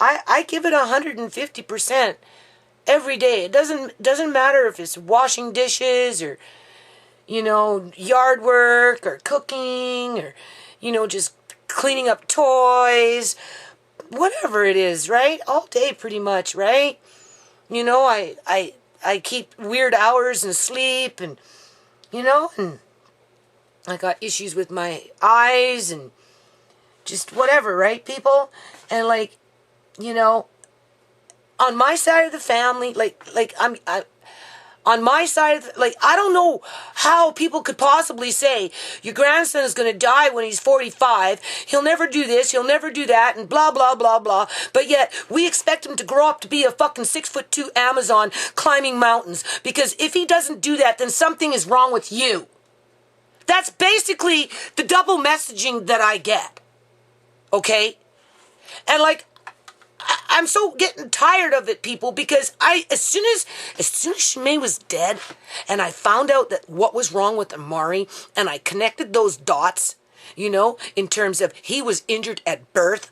I give it 150% every day. It doesn't matter if it's washing dishes or, you know, yard work or cooking or, you know, just cleaning up toys, whatever it is, right? All day pretty much, right? You know, I I keep weird hours and sleep and, and I got issues with my eyes and just whatever, right, people? And like, on my side of the family, on my side, I don't know how people could possibly say your grandson is going to die when he's 45. He'll never do this. He'll never do that and blah, blah, blah, blah. But yet we expect him to grow up to be a fucking 6'2" Amazon climbing mountains. Because if he doesn't do that, then something is wrong with you. That's basically the double messaging that I get. Okay? And I'm so getting tired of it, people, because as soon as ShaMay was dead and I found out that what was wrong with Amari and I connected those dots, in terms of he was injured at birth,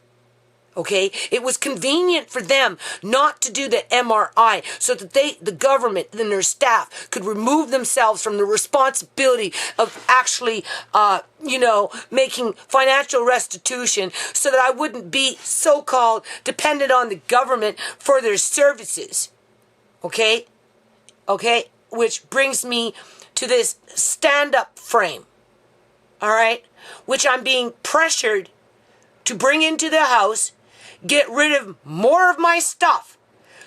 okay? It was convenient for them not to do the MRI so that the government and their staff could remove themselves from the responsibility of actually, making financial restitution so that I wouldn't be so-called dependent on the government for their services. Okay? Okay? Which brings me to this stand-up frame. All right? Which I'm being pressured to bring into the house, get rid of more of my stuff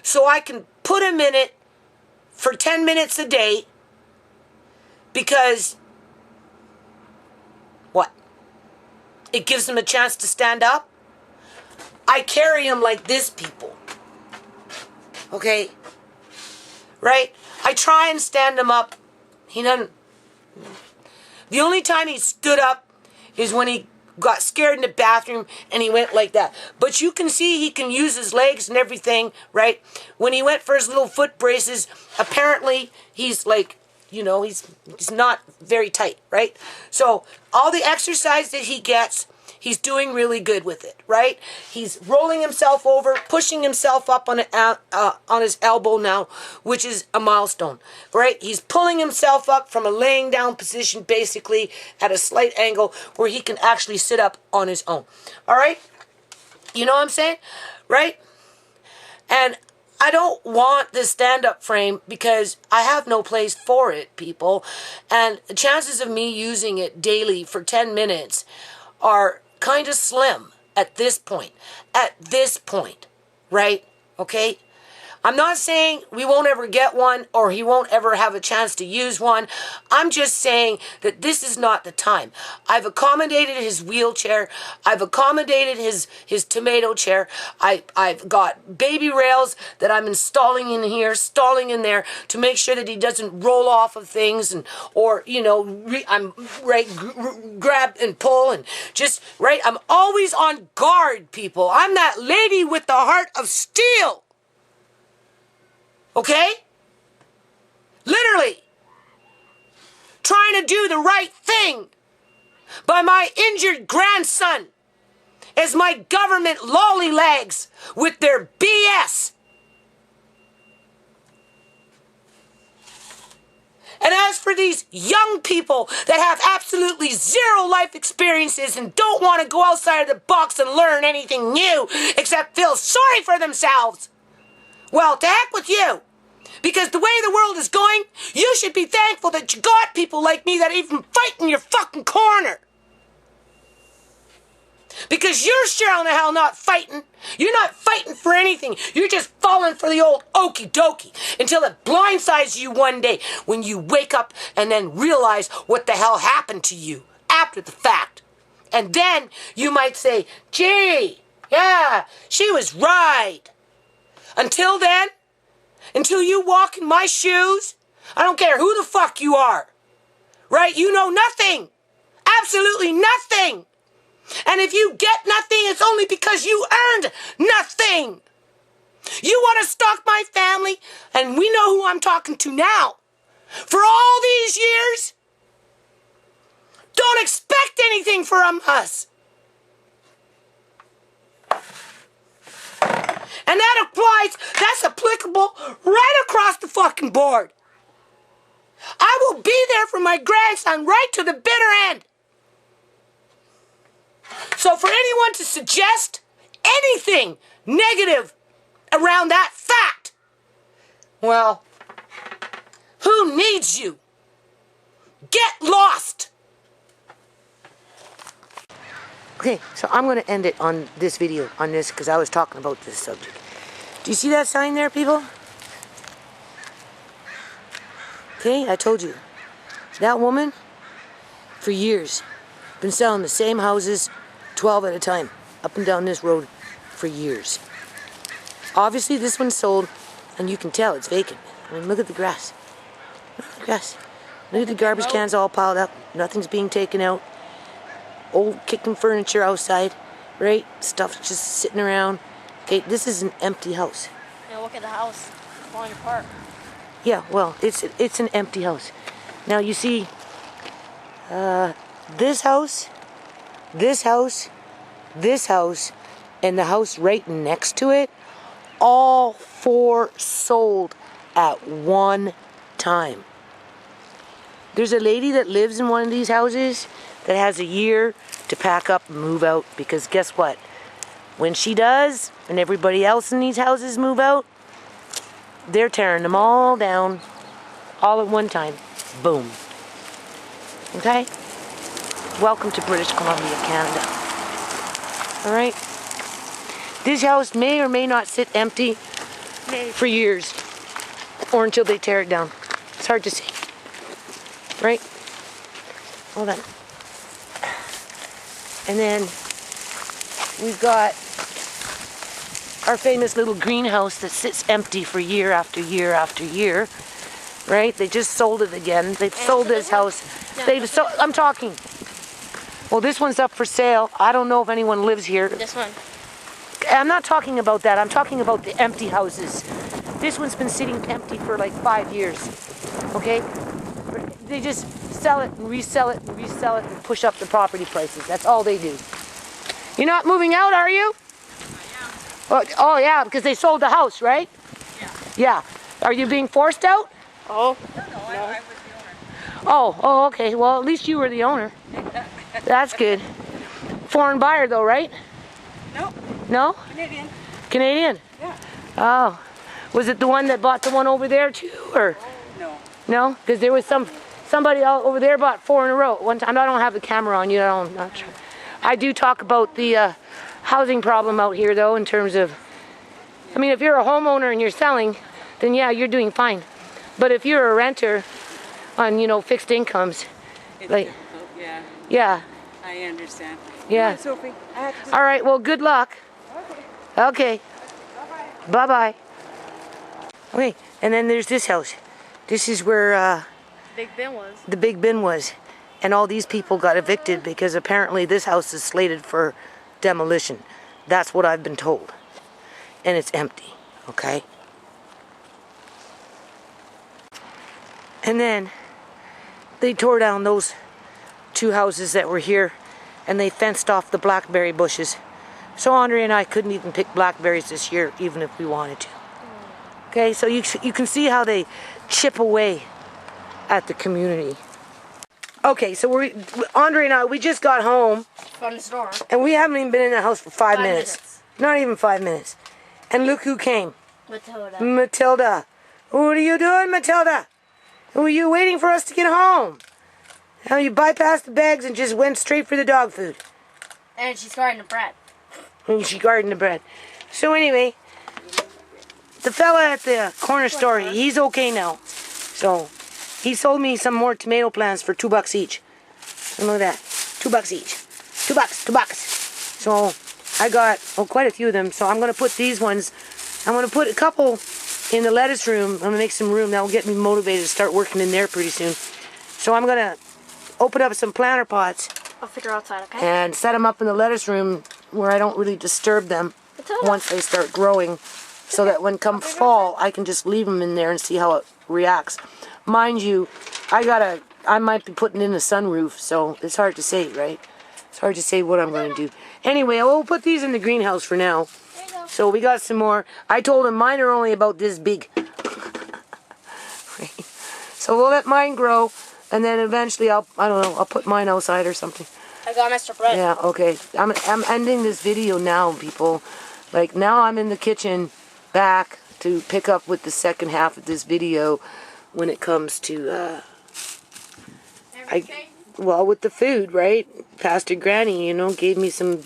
so I can put him in it for 10 minutes a day because what? It gives him a chance to stand up? I carry him like this, people. Okay? Right? I try and stand him up. He doesn't. The only time he stood up is when he got scared in the bathroom and he went like that. But you can see he can use his legs and everything, right? When he went for his little foot braces, apparently he's he's not very tight, right? So all the exercise that he gets, he's doing really good with it, right? He's rolling himself over, pushing himself up on his elbow now, which is a milestone, right? He's pulling himself up from a laying down position, basically at a slight angle where he can actually sit up on his own. All right? You know what I'm saying? Right? And I don't want this stand-up frame because I have no place for it, people. And the chances of me using it daily for 10 minutes are kind of slim at this point. At this point, right? Okay? I'm not saying we won't ever get one or he won't ever have a chance to use one. I'm just saying that this is not the time. I've accommodated his wheelchair. I've accommodated his tomato chair. I've got baby rails that I'm installing in here, stalling in there to make sure that he doesn't roll off of things I'm right, grab and pull and just, right? I'm always on guard, people. I'm that lady with the heart of steel. Okay? Literally. Trying to do the right thing by my injured grandson as my government lollylegs with their BS. And as for these young people that have absolutely zero life experiences and don't want to go outside of the box and learn anything new except feel sorry for themselves, well, to heck with you. Because the way the world is going, you should be thankful that you got people like me that even fight in your fucking corner. Because you're sure in the hell not fighting. You're not fighting for anything. You're just falling for the old okie dokie until it blindsides you one day when you wake up and then realize what the hell happened to you after the fact. And then you might say, gee, yeah, she was right. Until then, until you walk in my shoes, I don't care who the fuck you are, right? You know nothing. Absolutely nothing. And if you get nothing, it's only because you earned nothing. You want to stalk my family, and we know who I'm talking to now. For all these years, don't expect anything from us. And that's applicable right across the fucking board. I will be there for my grandson right to the bitter end. So for anyone to suggest anything negative around that fact, well, Who needs you? Get lost! Okay, so I'm going to end it on this video, on this, because I was talking about this subject. Do you see that sign there, people? Okay, I told you. That woman, for years, been selling the same houses, 12 at a time, up and down this road for years. Obviously, this one's sold, and you can tell it's vacant. I mean, look at the grass. Look at the grass. Look at the garbage cans all piled up. Nothing's being taken out. Old kicking furniture outside, right? Stuff just sitting around. Okay, this is an empty house.
Yeah, look at the house. It's falling apart.
Yeah, well, it's an empty house. Now you see, this house, this house, this house, and the house right next to it, all 4 sold at one time. There's a lady that lives in one of these houses that has a year to pack up and move out, because guess what? When she does, and everybody else in these houses move out, they're tearing them all down, all at one time. Boom. Okay? Welcome to British Columbia, Canada. Alright? This house may or may not sit empty for years, or until they tear it down. It's hard to say. Right? Hold on. And then we've got our famous little greenhouse that sits empty for year after year after year. Right? They just sold it again. They've sold this house. I'm talking. Well, this one's up for sale. I don't know if anyone lives here.
This one.
I'm not talking about that. I'm talking about the empty houses. This one's been sitting empty for like 5 years. Okay? They just sell it and resell it and resell it and push up the property prices. That's all they do. You're not moving out, are you? Oh yeah, because they sold the house, right?
Yeah.
Yeah. Are you being forced out?
Oh.
No, I was the owner.
Oh, okay. Well, at least you were the owner. That's good. Foreign buyer though, right?
No.
No?
Canadian.
Canadian?
Yeah.
Oh. Was it the one that bought the one over there too, or?
No.
No? Because there was somebody over there bought 4 in a row. One time, I don't have the camera on you. I do talk about the housing problem out here though, in terms of, I mean, if you're a homeowner and you're selling, then yeah, you're doing fine. But if you're a renter on, fixed incomes,
It's
like,
difficult, yeah.
yeah,
I understand.
yeah.
Sophie, I have to...
All right, well, good luck. Okay. Bye-bye. Okay, and then there's this house. This is where
Big bin was.
the big bin was. And all these people got evicted because apparently this house is slated for demolition. That's what I've been told. And it's empty, okay? And then they tore down those 2 houses that were here, and they fenced off the blackberry bushes. So Andre and I couldn't even pick blackberries this year, even if we wanted to. Okay, so you can see how they chip away at the community. Okay, so Andre and I, we just got home.
From the store.
And we haven't even been in the house for 5 minutes. Not even 5 minutes. And look who came.
Matilda.
Matilda. What are you doing, Matilda? Were you waiting for us to get home? Now you bypassed the bags and just went straight for the dog food.
And she's guarding the bread.
And she gardened the bread. So anyway, the fella at the corner store, he's okay now. So he sold me some more tomato plants for $2 each. And look at that. $2 each. $2. So I got quite a few of them. So I'm going to put these ones, I'm going to put a couple in the lettuce room. I'm going to make some room. That will get me motivated to start working in there pretty soon. So I'm going to open up some planter pots.
I'll figure outside, okay?
And set them up in the lettuce room where I don't really disturb them once they start growing. So that when come fall, I can just leave them in there and see how it reacts. Mind you, I might be putting in a sunroof, so it's hard to say, right? It's hard to say what I'm going to do. Anyway, we'll put these in the greenhouse for now. So we got some more. I told him mine are only about this big. So we'll let mine grow, and then eventually I'll put mine outside or something.
I got Mr. Bread.
Yeah, okay. I'm ending this video now, people. Like, now I'm in the kitchen back to pick up with the second half of this video when it comes to,
Everything?
well, with the food, right? Pastor Granny, you know, gave me some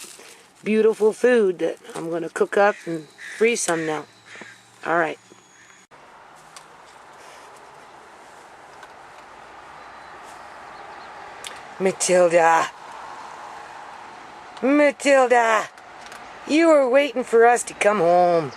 beautiful food that I'm going to cook up and freeze some now. All right. Matilda. Matilda. You were waiting for us to come home.